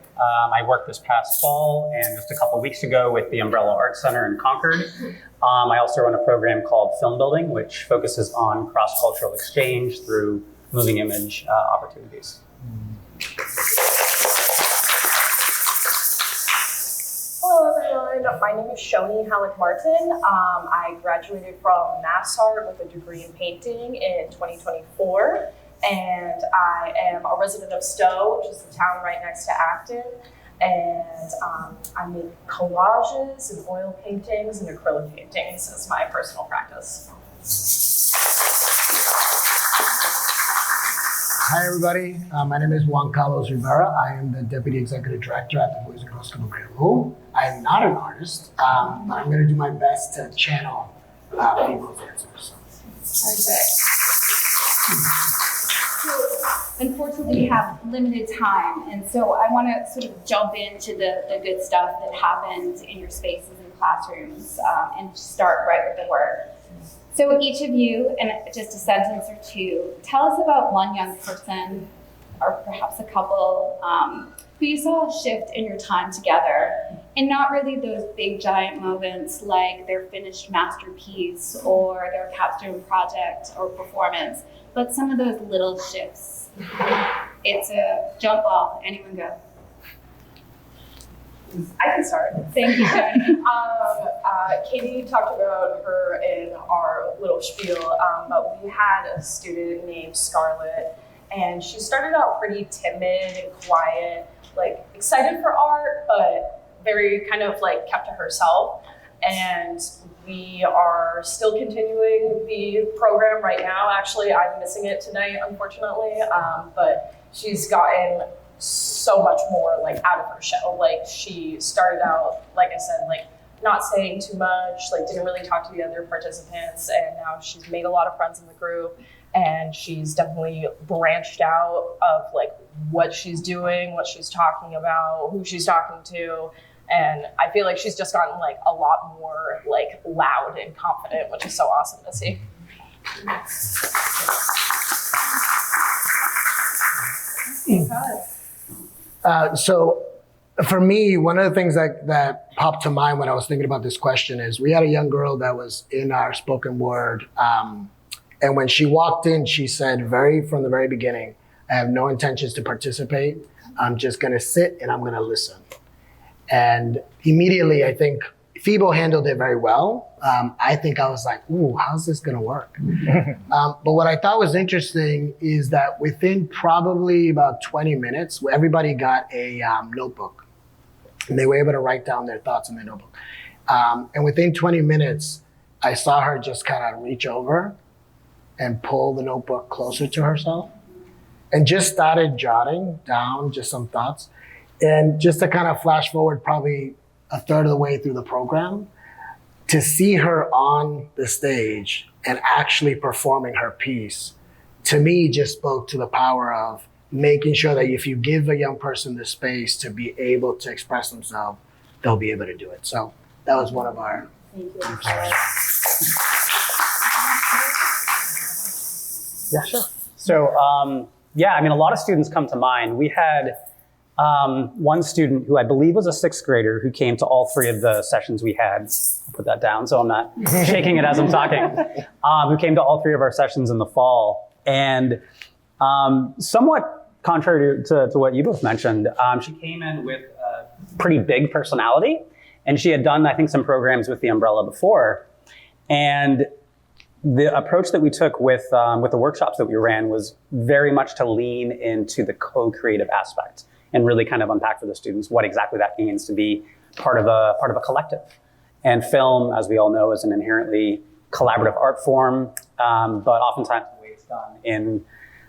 I worked this past fall and just a couple weeks ago with the Umbrella Art Center in Concord. I also run a program called Film Building, which focuses on cross-cultural exchange through moving image opportunities. Hello everyone, my name is Shoni Halleck-Martin. I graduated from Mass Art with a degree in painting in 2024. And I am a resident of Stowe, which is the town right next to Acton. And I make collages and oil paintings and acrylic paintings as my personal practice. Hi everybody, my name is Juan Carlos Rivera. I am the Deputy Executive Director at the Boys and Girls Club of Greater Lowell. I am not an artist, but I'm going to do my best to channel people's answers. Perfect. So, unfortunately, we have limited time, and so I want to sort of jump into the good stuff that happened in your spaces and classrooms and start right with the work. So each of you, in just a sentence or two, tell us about one young person, or perhaps a couple, who you saw a shift in your time together, and not really those big giant moments like their finished masterpiece or their capstone project or performance, but some of those little shifts. It's a jump ball. Anyone go? I can start. Thank you, Jen. Katie talked about her in our little spiel, but we had a student named Scarlett, and she started out pretty timid and quiet, like excited for art, but very kind of like kept to herself. And we are still continuing the program right now. Actually, I'm missing it tonight, unfortunately, but she's gotten so much more like out of her shell. Like she started out, like I said, like not saying too much, like didn't really talk to the other participants, and now she's made a lot of friends in the group, and she's definitely branched out of like what she's doing, what she's talking about, who she's talking to. And I feel like she's just gotten like a lot more like loud and confident, which is so awesome to see. So for me, one of the things that popped to mind when I was thinking about this question is we had a young girl that was in our spoken word. And when she walked in, she said from the very beginning, I have no intentions to participate. I'm just going to sit and I'm going to listen. And immediately, I think Phoebo handled it very well. I think I was like, ooh, how's this going to work? But what I thought was interesting is that within probably about 20 minutes, everybody got a notebook. And they were able to write down their thoughts in their notebook. And within 20 minutes, I saw her just kind of reach over and pull the notebook closer to herself and just started jotting down just some thoughts. And just to kind of flash forward probably a third of the way through the program, to see her on the stage and actually performing her piece, to me just spoke to the power of making sure that if you give a young person the space to be able to express themselves, they'll be able to do it. So that was one of our. Thank you. Yeah, sure. So, yeah, I mean, a lot of students come to mind. We had one student who I believe was a sixth grader who came to all three of the sessions we had. I'll put that down so I'm not shaking it as I'm talking. Who came to all three of our sessions in the fall. And somewhat contrary to what you both mentioned, she came in with a pretty big personality. And she had done, I think, some programs with the umbrella before. And the approach that we took with the workshops that we ran was very much to lean into the co-creative aspect and really kind of unpack for the students what exactly that means to be part of a collective. And film, as we all know, is an inherently collaborative art form, but oftentimes the way it's done in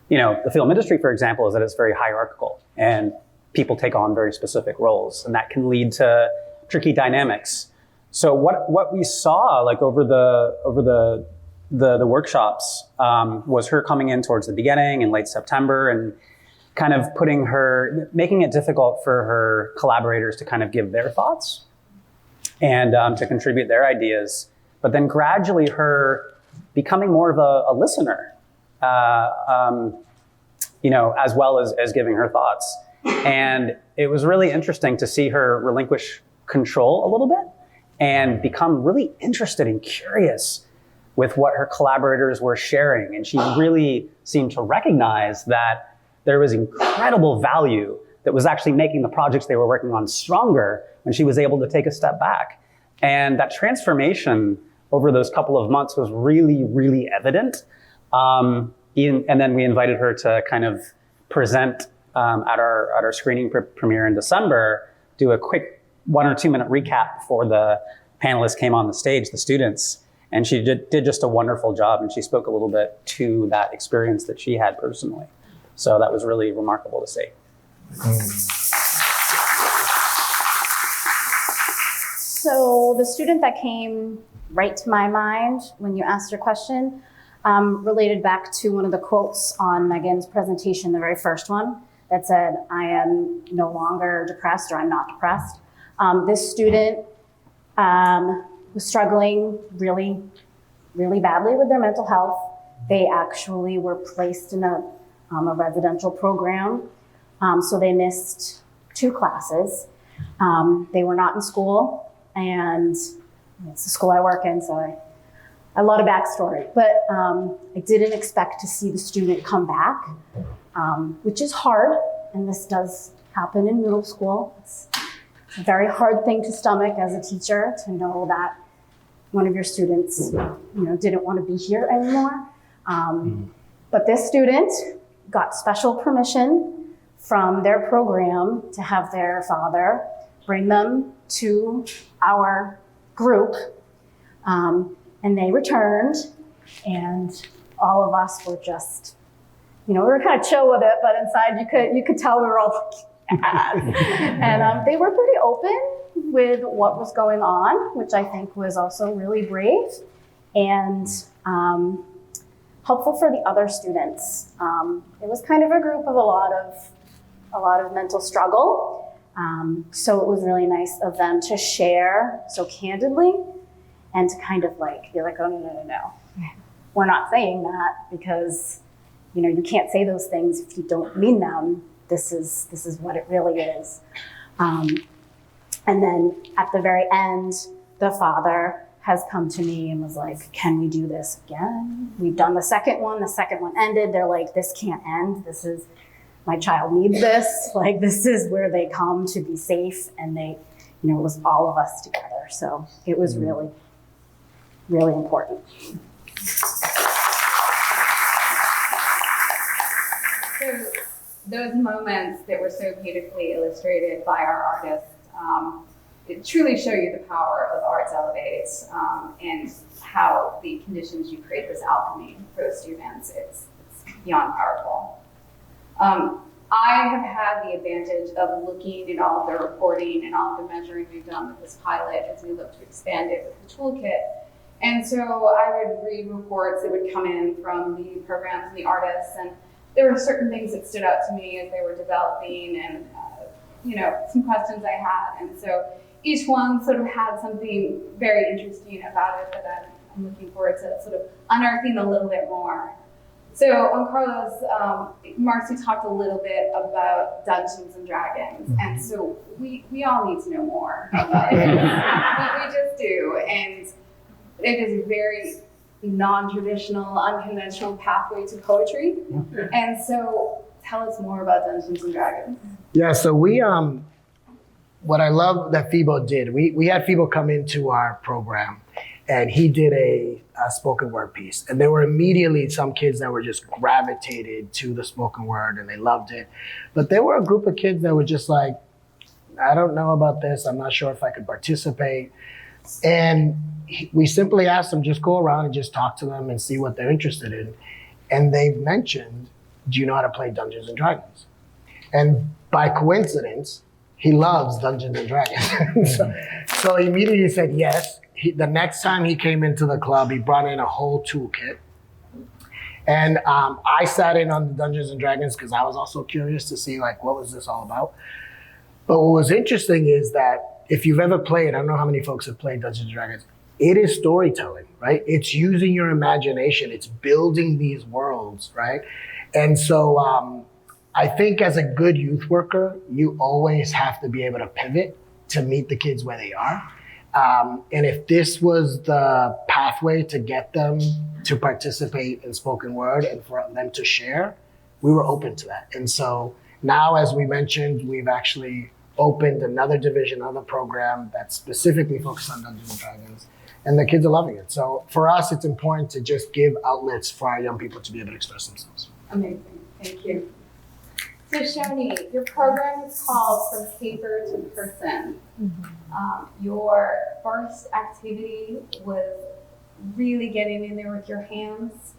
the film industry, for example, is that it's very hierarchical and people take on very specific roles, and that can lead to tricky dynamics. So what we saw like over the workshops was her coming in towards the beginning in late September and kind of making it difficult for her collaborators to kind of give their thoughts and to contribute their ideas, but then gradually her becoming more of a listener, as well as giving her thoughts. And it was really interesting to see her relinquish control a little bit and become really interested and curious with what her collaborators were sharing. And she really seemed to recognize that there was incredible value that was actually making the projects they were working on stronger when she was able to take a step back. And that transformation over those couple of months was really, really evident. And then we invited her to kind of present at our screening premiere in December, do a quick 1 or 2 minute recap before the panelists came on the stage, the students. And she did just a wonderful job, and she spoke a little bit to that experience that she had personally. So that was really remarkable to see. So the student that came right to my mind when you asked your question related back to one of the quotes on Megan's presentation, the very first one, that said, "I am no longer depressed," or "I'm not depressed." This student was struggling really, really badly with their mental health. They actually were placed in a residential program, so they missed 2 classes. They were not in school, and it's the school I work in, so a lot of backstory. But I didn't expect to see the student come back, which is hard, and this does happen in middle school. It's a very hard thing to stomach as a teacher, to know that one of your students, didn't want to be here anymore. But this student got special permission from their program to have their father bring them to our group. And they returned, and all of us were just, we were kind of chill with it, but inside you could tell we were all like, and they were pretty open with what was going on, which I think was also really brave and helpful for the other students. It was kind of a group of a lot of mental struggle. So it was really nice of them to share so candidly and to kind of be like, "Oh, no. We're not saying that because, you can't say those things if you don't mean them. This is what it really is." And then at the very end, the father has come to me and was like, "Can we do this again? We've done the second one ended." They're like, "This can't end. My child needs this." This is where they come to be safe. And they, it was all of us together. So it was really, really important. So those moments that were so beautifully illustrated by our artists, it truly show you the power of Arts Elevate and how the conditions you create this alchemy for the students. It's beyond powerful. I have had the advantage of looking at all of the reporting and all of the measuring we've done with this pilot as we look to expand it with the toolkit. And so I would read reports that would come in from the programs and the artists, and there were certain things that stood out to me as they were developing, and some questions I had, and so each one sort of had something very interesting about it that I'm looking forward to sort of unearthing a little bit more. So on Carlos, Marcy talked a little bit about Dungeons and Dragons, and so we all need to know more about it. we just do, and it is a very non-traditional, unconventional pathway to poetry. And so tell us more about Dungeons and Dragons. Yeah, so we what I love that Fibo did, we had Fibo come into our program, and he did a spoken word piece. And there were immediately some kids that were just gravitated to the spoken word and they loved it. But there were a group of kids that were just like, I don't know about this. I'm not sure if I could participate. And we simply asked them, just go around and just talk to them and see what they're interested in. And they mentioned, do you know how to play Dungeons and Dragons? And by coincidence, he loves Dungeons and Dragons. so he immediately said yes. The next time he came into the club, he brought in a whole toolkit. And I sat in on the Dungeons and Dragons because I was also curious to see what was this all about. But what was interesting is that if you've ever played, I don't know how many folks have played Dungeons and Dragons, it is storytelling, right? It's using your imagination. It's building these worlds, right? And so I think as a good youth worker, you always have to be able to pivot to meet the kids where they are. And if this was the pathway to get them to participate in spoken word and for them to share, we were open to that. And so now, as we mentioned, we've actually opened another division of the program that's specifically focused on Dungeons and Dragons, and the kids are loving it. So for us, it's important to just give outlets for our young people to be able to express themselves. Amazing, thank you. So Shoni, your program is called From Paper to Person. Your first activity was really getting in there with your hands.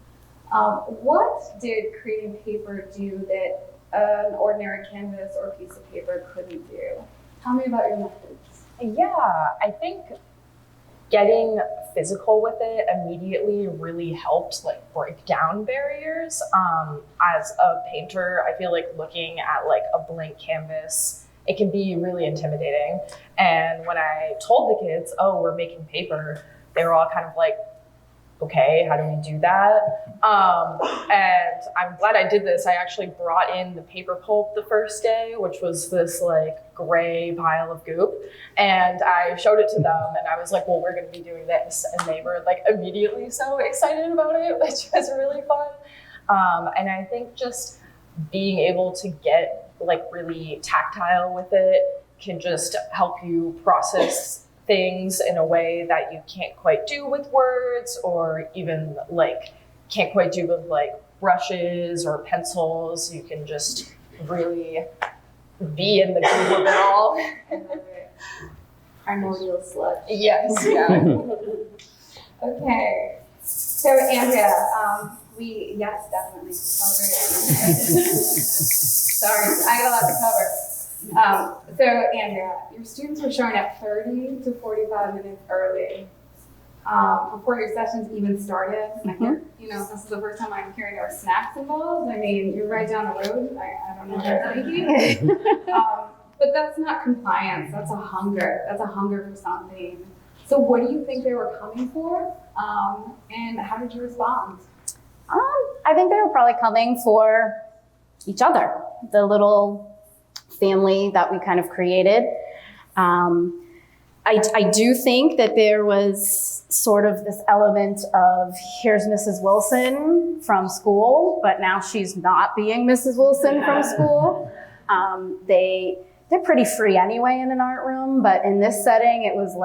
What did creating paper do that an ordinary canvas or piece of paper couldn't do? Tell me about your methods. Yeah, I think getting physical with it immediately really helped break down barriers. As a painter, I feel like looking at a blank canvas, it can be really intimidating. And when I told the kids, oh, we're making paper, they were all kind of like, okay, how do we do that? And I'm glad I did this. I actually brought in the paper pulp the first day, which was this gray pile of goop. And I showed it to them and I was like, well, we're gonna be doing this. And they were immediately so excited about it, which was really fun. And I think just being able to get really tactile with it can just help you process things in a way that you can't quite do with words, or even can't quite do with brushes or pencils. You can just really be in the groove of it all. Primordial sludge. Yes, yeah. Okay, so Andrea, yes, definitely celebrate. Sorry, I got a lot to cover. So Andrea, your students were showing up 30 to 45 minutes early before your sessions even started. This is the first time I'm hearing there were snacks involved. I mean, you're right down the road. I don't know what they're thinking. But that's not compliance. That's a hunger. That's a hunger for something. So what do you think they were coming for? And how did you respond? I think they were probably coming for each other, the little family that we kind of created. I do think that there was sort of this element of, here's Mrs. Wilson from school, but now she's not being Mrs. Wilson from school. They're pretty free anyway in an art room, but in this setting, it was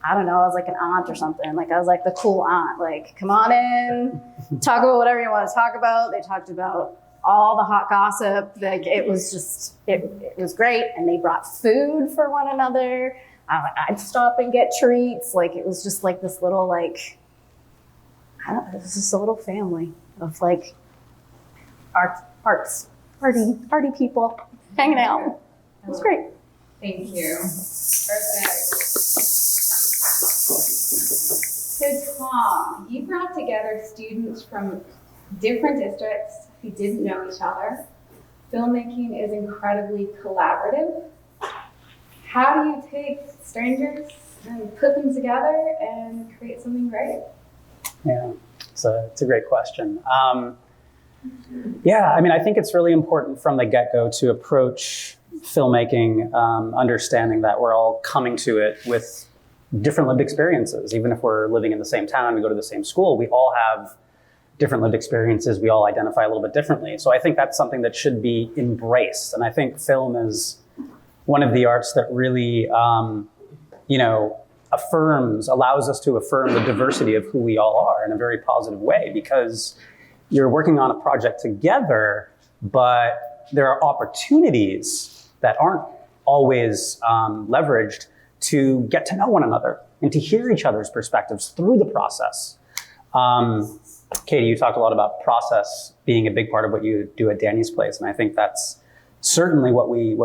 I don't know, I was like an aunt or something. I was like the cool aunt, come on in, talk about whatever you want to talk about. They talked about all the hot gossip. It was just, it was great. And they brought food for one another. I'd stop and get treats. It was just this little, I don't know, it was just a little family of arts, party people hanging out. It was great. Thank you. Perfect. So Tom, you brought together students from different districts who didn't know each other. Filmmaking is incredibly collaborative. How do you take strangers and put them together and create something great? Yeah, it's a great question. Yeah, I mean, I think it's really important from the get-go to approach filmmaking, understanding that we're all coming to it with different lived experiences. Even if we're living in the same town, we go to the same school, we all have different lived experiences. We all identify a little bit differently. So I think that's something that should be embraced. And I think film is one of the arts that really, allows us to affirm the diversity of who we all are in a very positive way, because you're working on a project together, but there are opportunities that aren't always leveraged to get to know one another and to hear each other's perspectives through the process. Katie, you talked a lot about process being a big part of what you do at Danny's Place, and I think that's certainly what we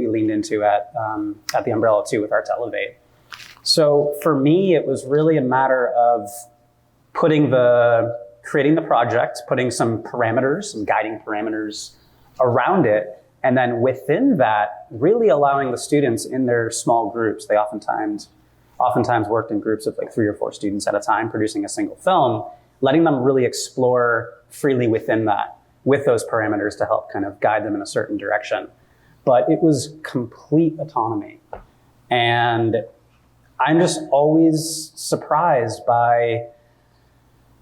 leaned into at the Umbrella too with Arts Elevate. So for me, it was really a matter of creating the project, putting some parameters, some guiding parameters around it, and then within that, really allowing the students in their small groups. They oftentimes worked in groups of like 3 or 4 students at a time, producing a single film, letting them really explore freely within that, with those parameters to help kind of guide them in a certain direction. But it was complete autonomy. And I'm just always surprised by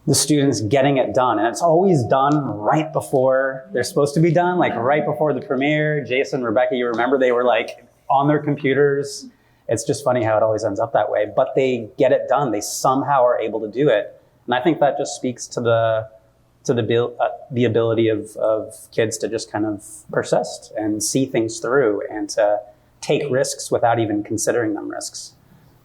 the students getting it done. And it's always done right before they're supposed to be done, like right before the premiere. Jason, Rebecca, you remember they were like on their computers. It's just funny how it always ends up that way, but they get it done. They somehow are able to do it. And I think that just speaks to the ability of kids to just kind of persist and see things through and to take risks without even considering them risks.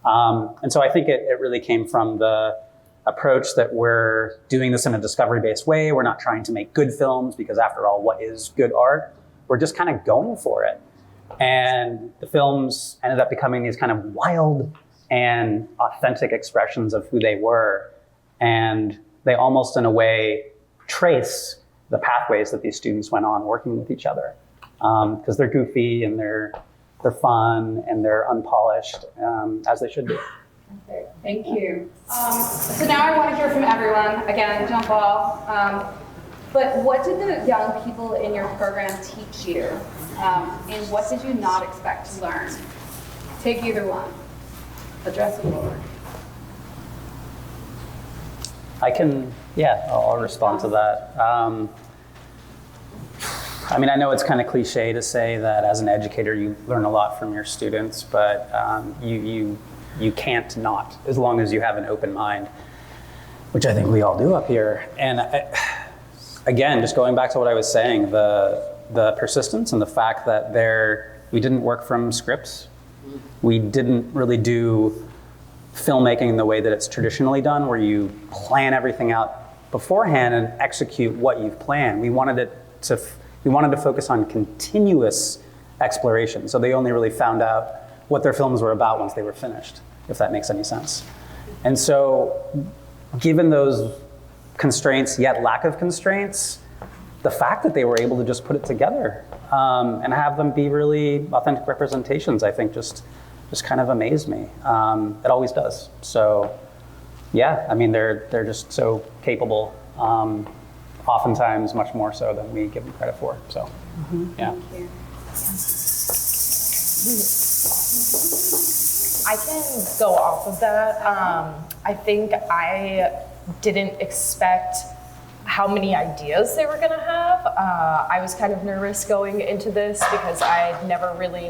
And so I think it really came from the approach that we're doing this in a discovery-based way. We're not trying to make good films because after all, what is good art? We're just kind of going for it. And the films ended up becoming these kind of wild and authentic expressions of who they were. And they almost in a way trace the pathways that these students went on working with each other. Because they're goofy and they're fun and they're unpolished, as they should be. Okay, thank you. So now I want to hear from everyone. Again, jump ball. But what did the young people in your program teach you? And what did you not expect to learn? Take either one. Address the board. I'll respond to that. I mean, I know it's kind of cliche to say that as an educator, you learn a lot from your students, but you can't not, as long as you have an open mind, which I think we all do up here. And again, just going back to what I was saying, the persistence and the fact that we didn't work from scripts. We didn't really do filmmaking in the way that it's traditionally done, where you plan everything out beforehand and execute what you've planned. We wanted to focus on continuous exploration. So they only really found out what their films were about once they were finished, if that makes any sense. And so given those constraints, yet lack of constraints, the fact that they were able to just put it together and have them be really authentic representations, I think just kind of amazed me. It always does. So yeah, I mean, they're just so capable, oftentimes much more so than we give them credit for. So yeah. I can go off of that. I think I didn't expect how many ideas they were gonna have. I was kind of nervous going into this because I'd never really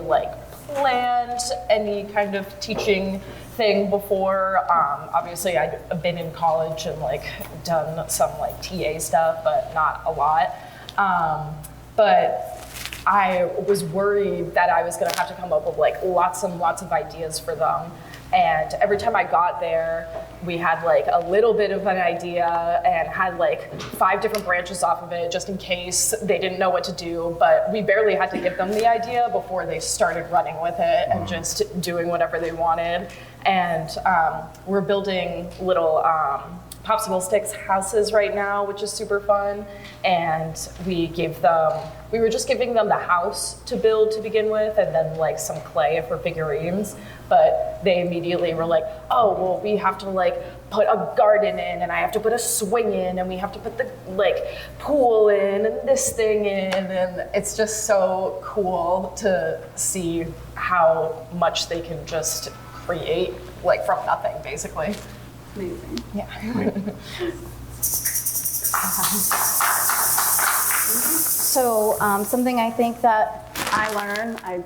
planned any kind of teaching thing before. Obviously I'd been in college and done some TA stuff, but not a lot. But I was worried that I was gonna have to come up with lots and lots of ideas for them. And every time I got there, we had a little bit of an idea and had 5 different branches off of it just in case they didn't know what to do. But we barely had to give them the idea before they started running with it and just doing whatever they wanted. And we're building little popsicle sticks houses right now, which is super fun. And we were just giving them the house to build to begin with, and then like some clay for figurines. But they immediately were like, oh, well, we have to like put a garden in, and I have to put a swing in, and we have to put the like pool in and this thing in. And it's just so cool to see how much they can just create like from nothing, basically. Amazing. Yeah. So something I think that I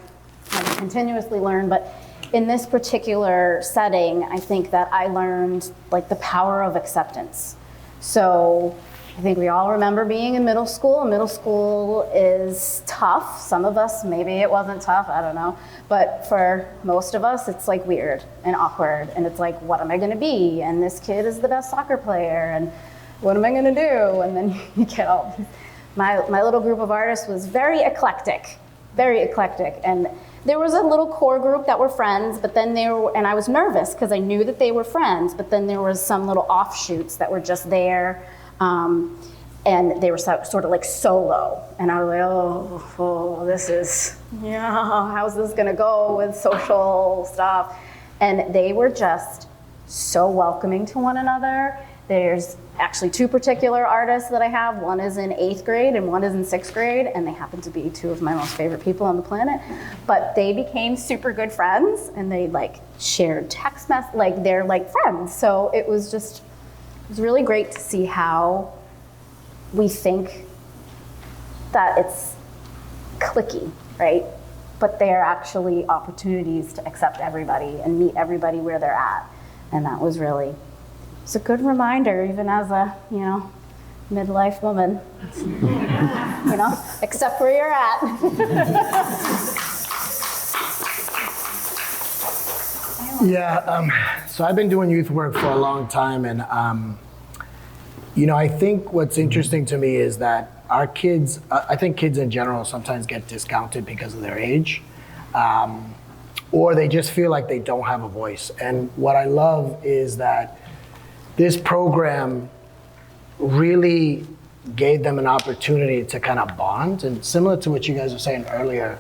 continuously learn, but in this particular setting, I think that I learned like the power of acceptance. So I think we all remember being in middle school. Middle school is tough. Some of us, maybe it wasn't tough, I don't know. But for most of us, it's like weird and awkward. And it's like, what am I gonna be? And this kid is the best soccer player. And what am I gonna do? And then you get all, my little group of artists was very eclectic. And there was a little core group that were friends, but then and I was nervous because I knew that they were friends, but then there was some little offshoots that were just there. And they were sort of like solo. And I was like, oh, this is, how's this gonna go with social stuff? And they were just so welcoming to one another. There's actually two particular artists that I have. One is in 8th grade and one is in 6th grade, and they happen to be two of my most favorite people on the planet. But they became super good friends, and they like shared text messages, like they're like friends. So it was really great to see how we think that it's cliquey, right? But they are actually opportunities to accept everybody and meet everybody where they're at. And that was really, it's a good reminder, even as a, midlife woman, accept where you're at. Yeah, so I've been doing youth work for a long time, and I think what's interesting to me is that our kids, I think kids in general sometimes get discounted because of their age, or they just feel like they don't have a voice. And what I love is that this program really gave them an opportunity to kind of bond. And similar to what you guys were saying earlier,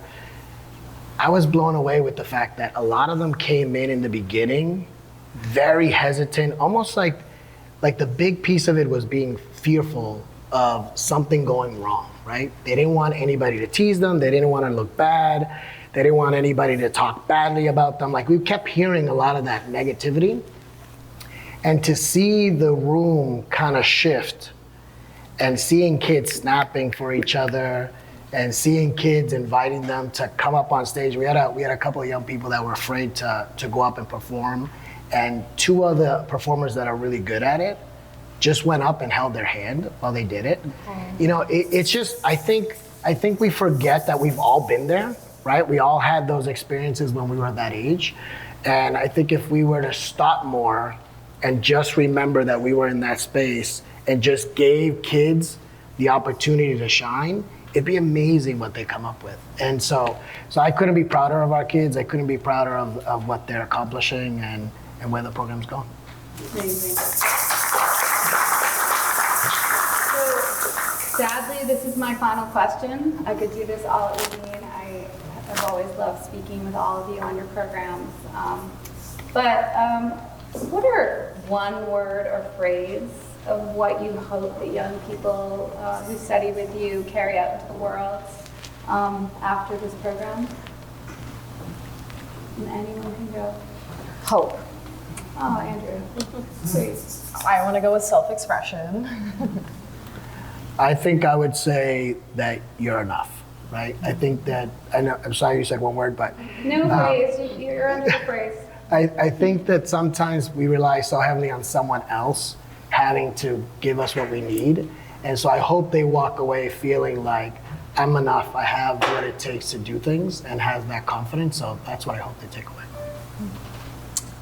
I was blown away with the fact that a lot of them came in the beginning very hesitant, almost like the big piece of it was being fearful of something going wrong, right? They didn't want anybody to tease them. They didn't want to look bad. They didn't want anybody to talk badly about them. Like, we kept hearing a lot of that negativity. And to see the room kind of shift and seeing kids snapping for each other and seeing kids inviting them to come up on stage. We had a couple of young people that were afraid to go up and perform. And two other performers that are really good at it just went up and held their hand while they did it. It's just, I think we forget that we've all been there, right? We all had those experiences when we were that age. And I think if we were to stop more and just remember that we were in that space and just gave kids the opportunity to shine, it'd be amazing what they come up with. And so I couldn't be prouder of our kids. I couldn't be prouder of what they're accomplishing and where the program's going. Amazing. So sadly, this is my final question. I could do this all evening. I've always loved speaking with all of you on your programs. What are one word or phrase of what you hope that young people who study with you carry out into the world after this program? And anyone can go. Hope. Oh, Andrew, please. I want to go with self-expression. I think I would say that you're enough, right? I think that, I'm sorry you said one word, but. No phrase, you're under the phrase. I think that sometimes we rely so heavily on someone else having to give us what we need. And so I hope they walk away feeling like, I'm enough, I have what it takes to do things, and have that confidence. So that's what I hope they take away.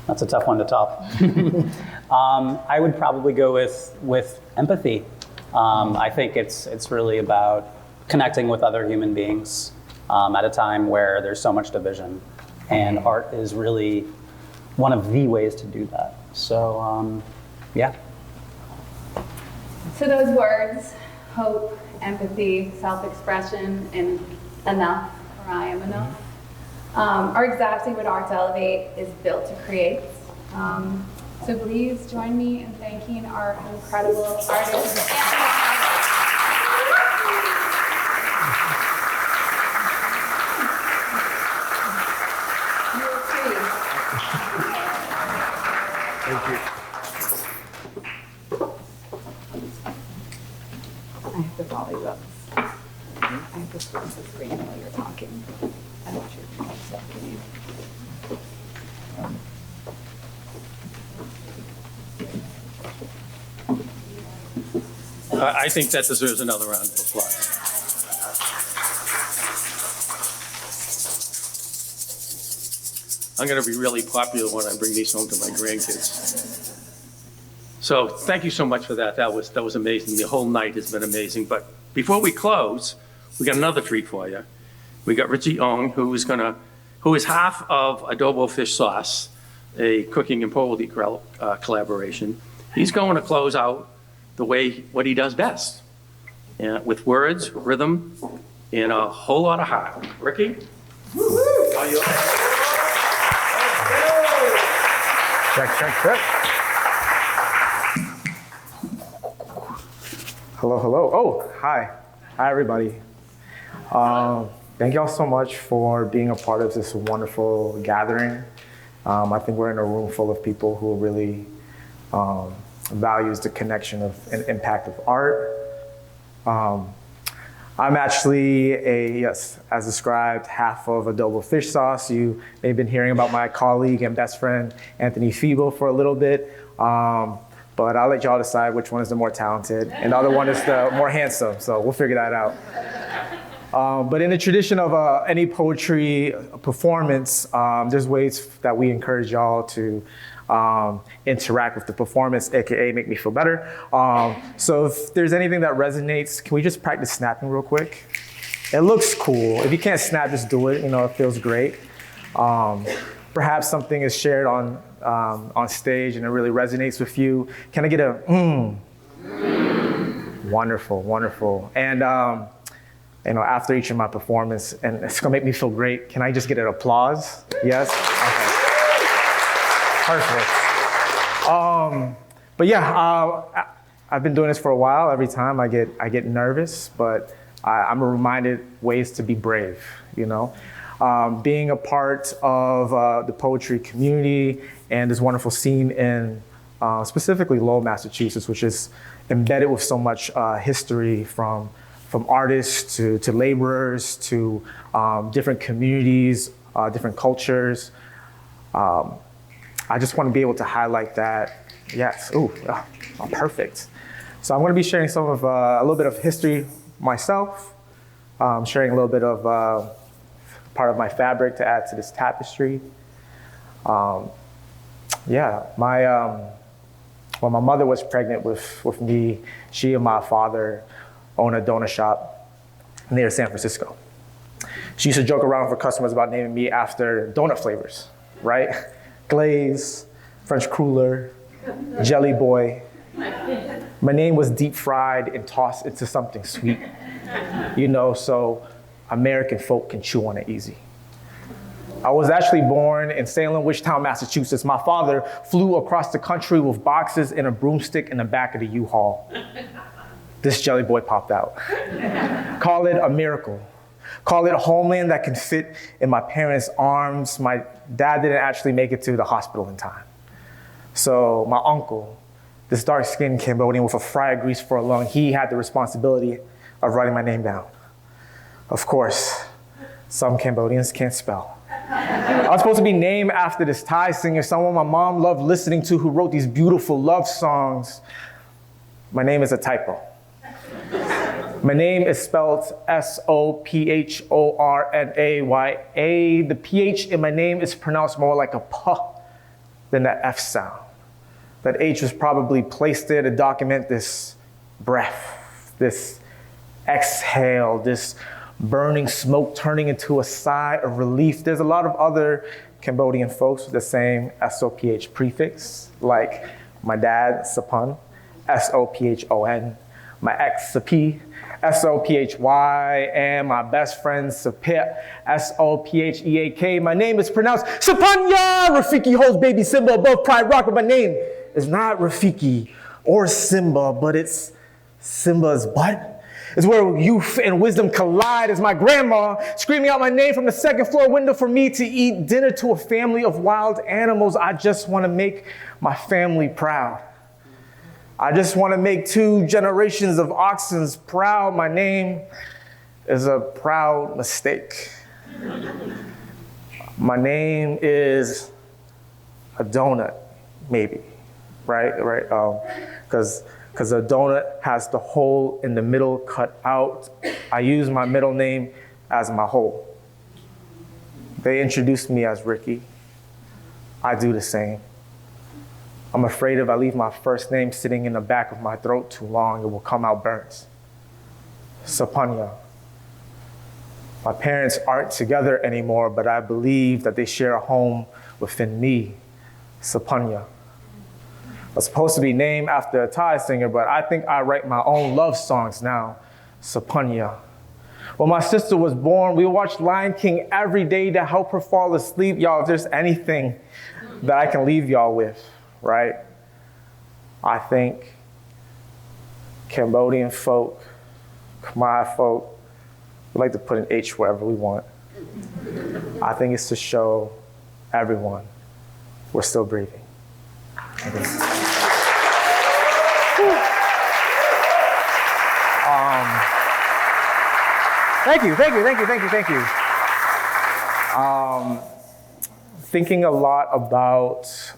That's a tough one to top. I would probably go with empathy. I think it's really about connecting with other human beings at a time where there's so much division. And art is really one of the ways to do that. So, yeah. So those words, hope, empathy, self-expression, and enough, or I am enough, are exactly what Arts Elevate is built to create. So please join me in thanking our incredible artists. Thank you. I have to follow you up. I have to close the screen while you're talking. I want you to keep talking. I think that deserves another round of applause. I'm going to be really popular when I bring these home to my grandkids. So thank you so much for that. That was amazing. The whole night has been amazing. But before we close, we got another treat for you. We got Richie Ong, who is half of Adobo Fish Sauce, a cooking and poetry collaboration. He's going to close out what he does best, with words, rhythm, and a whole lot of heart. Ricky? Are you okay? Check. Hello. Oh, hi. Hi, everybody. Thank y'all so much for being a part of this wonderful gathering. I think we're in a room full of people who really values the connection of and impact of art. I'm actually as described, half of Adobo Fish Sauce. You may have been hearing about my colleague and best friend, Anthony Fibo, for a little bit. But I'll let y'all decide which one is the more talented, and the other one is the more handsome, so we'll figure that out. But in the tradition of any poetry performance, there's ways that we encourage y'all to interact with the performance, AKA make me feel better. So if there's anything that resonates, can we just practice snapping real quick? It looks cool. If you can't snap, just do it. It feels great. Perhaps something is shared on stage and it really resonates with you. Can I get a Wonderful. And after each of my performance, and it's gonna make me feel great, can I just get an applause? Yes? Okay. Perfect. But yeah, I've been doing this for a while. Every time I get nervous, but I'm reminded ways to be brave, being a part of the poetry community and this wonderful scene in specifically Lowell, Massachusetts, which is embedded with so much history from artists to laborers to different communities, different cultures. I just want to be able to highlight that. Yes, perfect. So I'm going to be sharing some of a little bit of history myself, sharing a little bit of part of my fabric to add to this tapestry. When my mother was pregnant with me, she and my father owned a donut shop near San Francisco. She used to joke around with her customers about naming me after donut flavors, right? Glaze, French cruller, Jelly Boy. My name was deep fried and tossed into something sweet, so American folk can chew on it easy. I was actually born in Salem, Wichtown, Massachusetts. My father flew across the country with boxes and a broomstick in the back of the U-Haul. This Jelly Boy popped out. Call it a miracle. Call it a homeland that can fit in my parents' arms. My dad didn't actually make it to the hospital in time. So my uncle, this dark-skinned Cambodian with a fry of grease for a lung, he had the responsibility of writing my name down. Of course, some Cambodians can't spell. I was supposed to be named after this Thai singer, someone my mom loved listening to, who wrote these beautiful love songs. My name is a typo. My name is spelled Sophornaya. The PH in my name is pronounced more like a P than the F sound. That H was probably placed there to document this breath, this exhale, this burning smoke turning into a sigh of relief. There's a lot of other Cambodian folks with the same SOPH prefix, like my dad, Sapun, SOPHON. my ex, Saphi, S-O-P-H-Y, and my best friend, Sapit, S-O-P-H-E-A-K. My name is pronounced Sapanya! Rafiki holds baby Simba above Pride Rock, but my name is not Rafiki or Simba, but it's Simba's butt. It's where youth and wisdom collide as my grandma screaming out my name from the second floor window for me to eat dinner to a family of wild animals. I just want to make my family proud. I just want to make 2 generations of oxens proud. My name is a proud mistake. My name is a donut, maybe, right? Because a donut has the hole in the middle cut out. I use my middle name as my hole. They introduced me as Ricky. I do the same. I'm afraid if I leave my first name sitting in the back of my throat too long, it will come out burnt. Sapanya. My parents aren't together anymore, but I believe that they share a home within me. Sapanya. I was supposed to be named after a Thai singer, but I think I write my own love songs now. Sapanya. When my sister was born, we watched Lion King every day to help her fall asleep. Y'all, if there's anything that I can leave y'all with, right? I think Cambodian folk, Khmer folk, we like to put an H wherever we want. I think it's to show everyone we're still breathing. Thank you. Thinking a lot about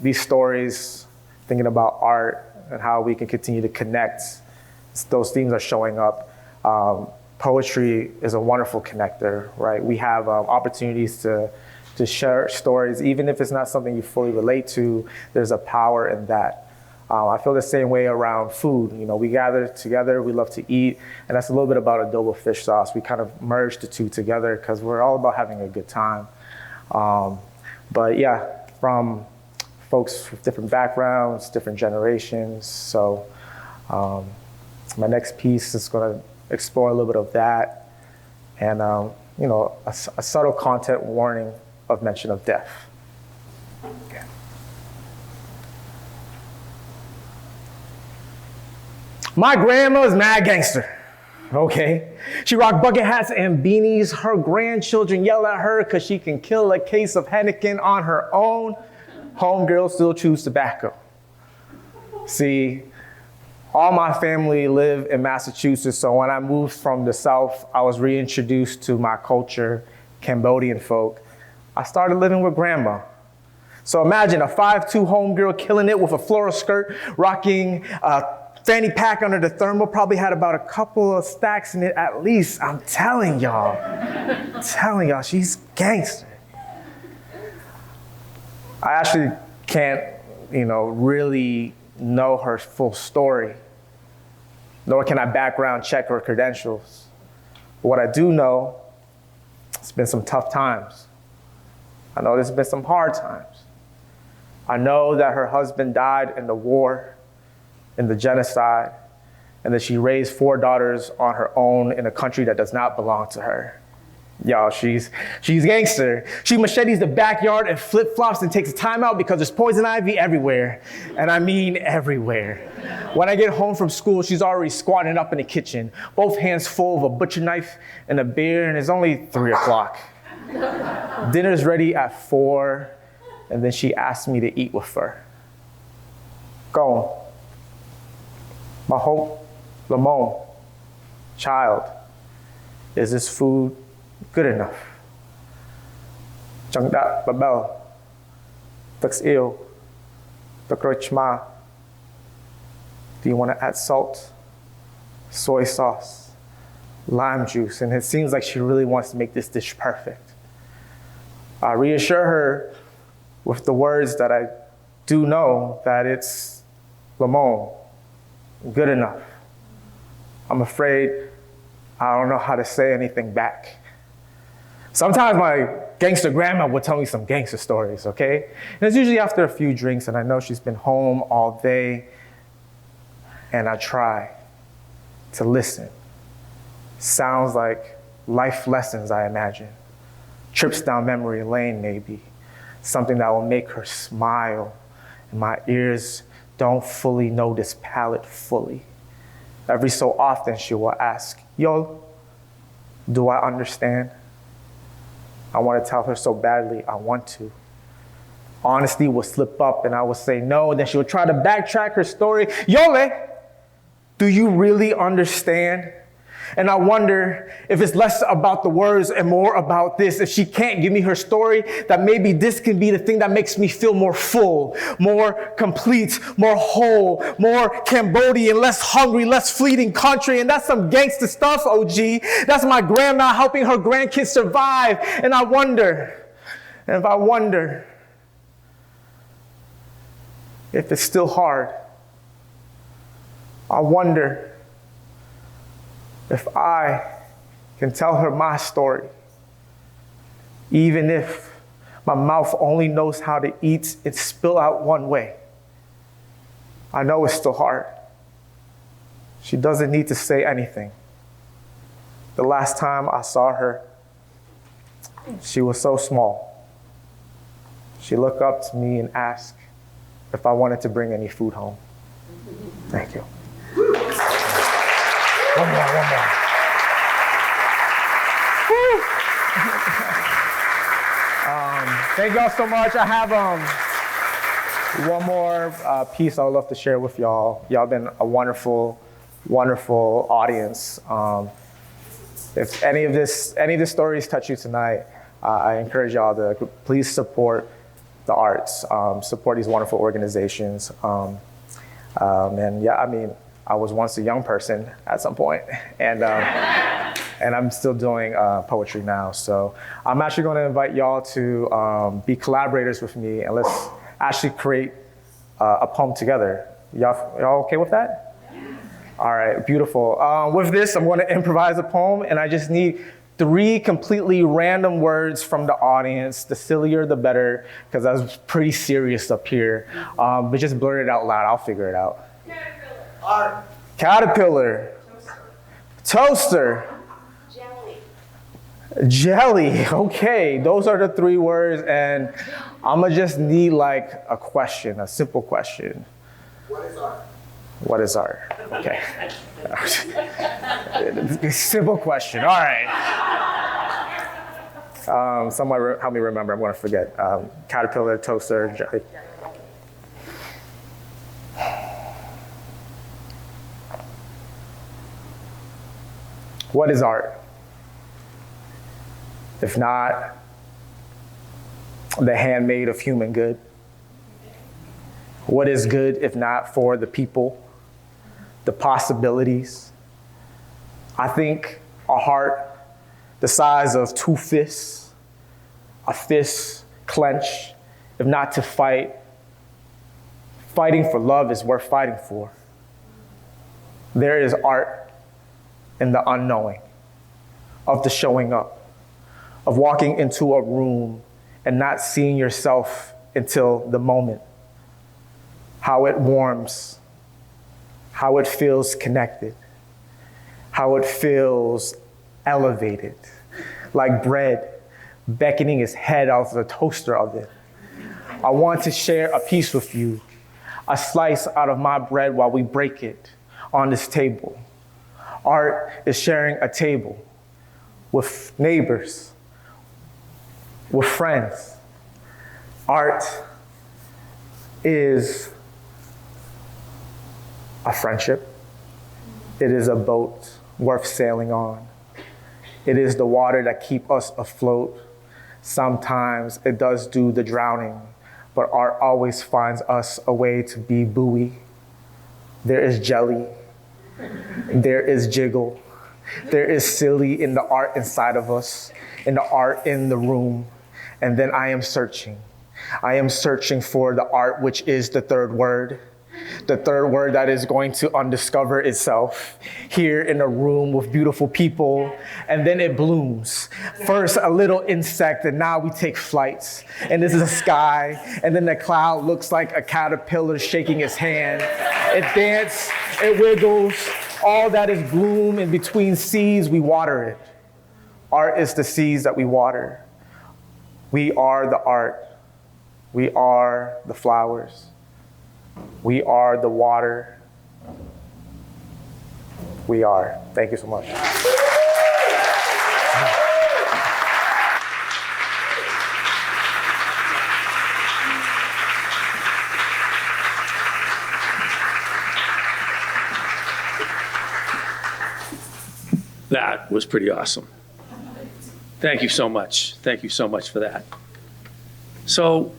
these stories, thinking about art and how we can continue to connect. Those themes are showing up. Poetry is a wonderful connector, right? We have opportunities to share stories, even if it's not something you fully relate to, there's a power in that. I feel the same way around food. You know, we gather together, we love to eat, and that's a little bit about adobo fish sauce. We kind of merge the two together because we're all about having a good time. But yeah, from folks with different backgrounds, different generations. So my next piece is going to explore a little bit of that and, you know, a subtle content warning of mention of death. Okay. My grandma's mad gangster, okay? She rocked bucket hats and beanies. Her grandchildren yell at her because she can kill a case of Heineken on her own. Homegirls still chews tobacco. See, all my family live in Massachusetts, so when I moved from the South, I was reintroduced to my culture, Cambodian folk. I started living with grandma. So imagine a 5'2" homegirl killing it with a floral skirt, rocking a fanny pack under the thermal, probably had about a couple of stacks in it at least. I'm telling y'all, she's gangster. I actually can't, you know, really know her full story, nor can I background check her credentials. But what I do know, it's been some tough times. I know there's been some hard times. I know that her husband died in the war, in the genocide, and that she raised 4 daughters on her own in a country that does not belong to her. Y'all, she's gangster. She machetes the backyard and flip-flops and takes a time out because there's poison ivy everywhere. And I mean everywhere. When I get home from school, she's already squatting up in the kitchen, both hands full of a butcher knife and a beer, and it's only 3 o'clock. Dinner's ready at 4, and then she asked me to eat with her. Go on. My hope, Lamon, child, is this food good enough? Changda babel, tux il, chma. Do you want to add salt, soy sauce, lime juice? And it seems like she really wants to make this dish perfect. I reassure her with the words that I do know that it's Lamon, good enough. I'm afraid I don't know how to say anything back. Sometimes my gangster grandma would tell me some gangster stories, okay? And it's usually after a few drinks, and I know she's been home all day, and I try. to listen. Sounds like life lessons, I imagine. Trips down memory lane, maybe. Something that will make her smile. And my ears don't fully know this palette fully. Every so often she will ask, yo, do I understand? I want to tell her so badly, I want to. Honesty will slip up and I will say no, and then she will try to backtrack her story. Yole, do you really understand? And I wonder if it's less about the words and more about this. If she can't give me her story, that maybe this can be the thing that makes me feel more full, more complete, more whole, more Cambodian, less hungry, less fleeting country. And that's some gangster stuff, OG. That's my grandma helping her grandkids survive. And I wonder if it's still hard. I wonder if I can tell her my story, even if my mouth only knows how to eat and spill out one way. I know it's still hard. She doesn't need to say anything. The last time I saw her, she was so small. She looked up to me and asked if I wanted to bring any food home. Thank you. One more. Thank y'all so much. I have one more piece I would love to share with y'all. Y'all been a wonderful, wonderful audience. If any of the stories touch you tonight, I encourage y'all to please support the arts, support these wonderful organizations. And yeah, I mean, I was once a young person at some point, and I'm still doing poetry now. So I'm actually going to invite y'all to be collaborators with me, and let's actually create a poem together. Y'all okay with that? All right, beautiful. With this, I'm going to improvise a poem, and I just need 3 completely random words from the audience. The sillier, the better, because I was pretty serious up here. But just blurt it out loud. I'll figure it out. Caterpillar. Caterpillar. Toaster. Jelly. Okay, those are the 3 words, and I'm gonna just need like a question, a simple question. What is art? What is art? Okay. Simple question. All right. Somebody help me remember. I'm gonna forget. Caterpillar, toaster, jelly. What is art? If not the handmaid of human good? What is good if not for the people, the possibilities? I think a heart the size of 2 fists, a fist clenched, if not to fight. Fighting for love is worth fighting for. There is art in the unknowing, of the showing up, of walking into a room and not seeing yourself until the moment. How it warms, how it feels connected, how it feels elevated, like bread beckoning its head out of the toaster oven. I want to share a piece with you, a slice out of my bread while we break it on this table. Art is sharing a table with neighbors, with friends. Art is a friendship. It is a boat worth sailing on. It is the water that keeps us afloat. Sometimes it does do the drowning, but art always finds us a way to be buoy. There is jelly. There is jiggle. There is silly in the art inside of us, in the art in the room. And then I am searching. I am searching for the art which is the third word that is going to undiscover itself here in a room with beautiful people, and then it blooms. First a little insect, and now we take flights, and this is a sky, and then the cloud looks like a caterpillar shaking its hand. It dances, it wiggles, All that is bloom in between seeds, we water it. Art is the seeds that we water. We are the art. We are the flowers. We are the water. We are. Thank you so much. That was pretty awesome. Thank you so much. Thank you so much for that. So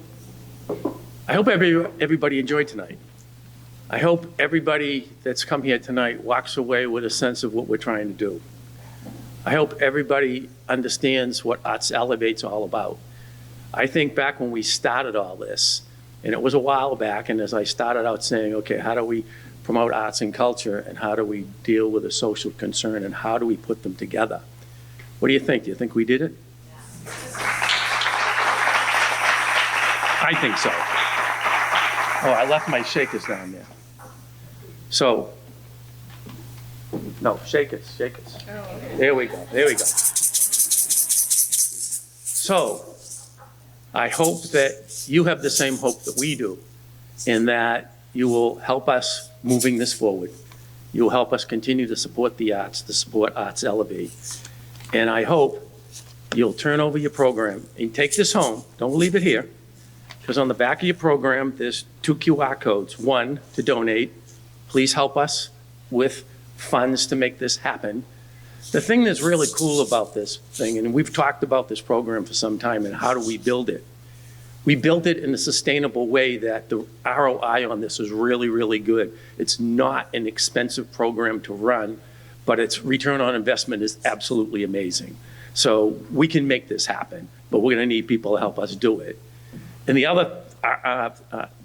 I hope everybody enjoyed tonight. I hope everybody that's come here tonight walks away with a sense of what we're trying to do. I hope everybody understands what Arts Elevate's all about. I think back when we started all this, and it was a while back, and as I started out saying, okay, how do we promote arts and culture, and how do we deal with a social concern, and how do we put them together? What do you think? Do you think we did it? I think so. Oh, I left my shakers down there. So, no, shakers. There we go. So, I hope that you have the same hope that we do, in that you will help us moving this forward. You will help us continue to support the arts, to support Arts Elevate. And I hope you'll turn over your program and take this home. Don't leave it here, because on the back of your program, there's 2 QR codes. One, to donate. Please help us with funds to make this happen. The thing that's really cool about this thing, and we've talked about this program for some time, and how do we build it? We built it in a sustainable way that the ROI on this is really, really good. It's not an expensive program to run, but its return on investment is absolutely amazing. So we can make this happen, but we're gonna need people to help us do it. And the other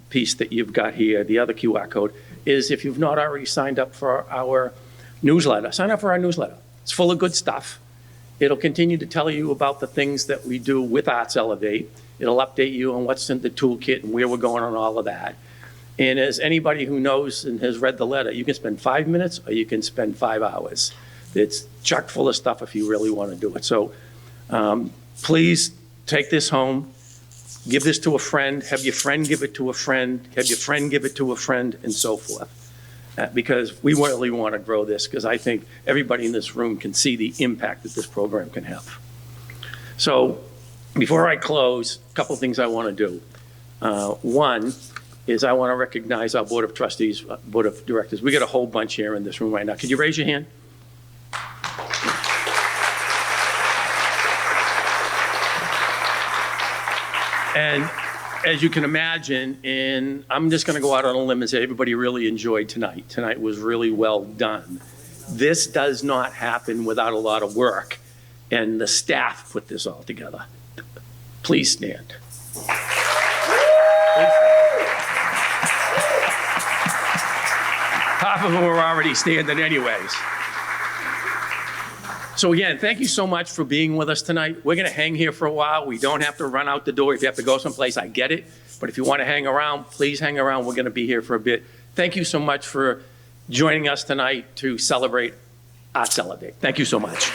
piece that you've got here, the other QR code, is if you've not already signed up for our newsletter, sign up for our newsletter. It's full of good stuff. It'll continue to tell you about the things that we do with Arts Elevate. It'll update you on what's in the toolkit and where we're going on all of that. And as anybody who knows and has read the letter, you can spend 5 minutes or you can spend 5 hours. It's chock full of stuff if you really want to do it. So please take this home, give this to a friend, have your friend give it to a friend, have your friend give it to a friend, and so forth. Because we really want to grow this, because I think everybody in this room can see the impact that this program can have. So before I close, a couple things I want to do. One is I want to recognize our Board of Trustees, Board of Directors. We got a whole bunch here in this room right now. Could you raise your hand? And as you can imagine, and I'm just going to go out on a limb and say everybody really enjoyed tonight. Tonight was really well done. This does not happen without a lot of work, and the staff put this all together. Please stand. Half of them were already standing anyways. So again, thank you so much for being with us tonight. We're gonna hang here for a while. We don't have to run out the door. If you have to go someplace, I get it. But if you wanna hang around, please hang around. We're gonna be here for a bit. Thank you so much for joining us tonight to celebrate Arts Elevate. Thank you so much.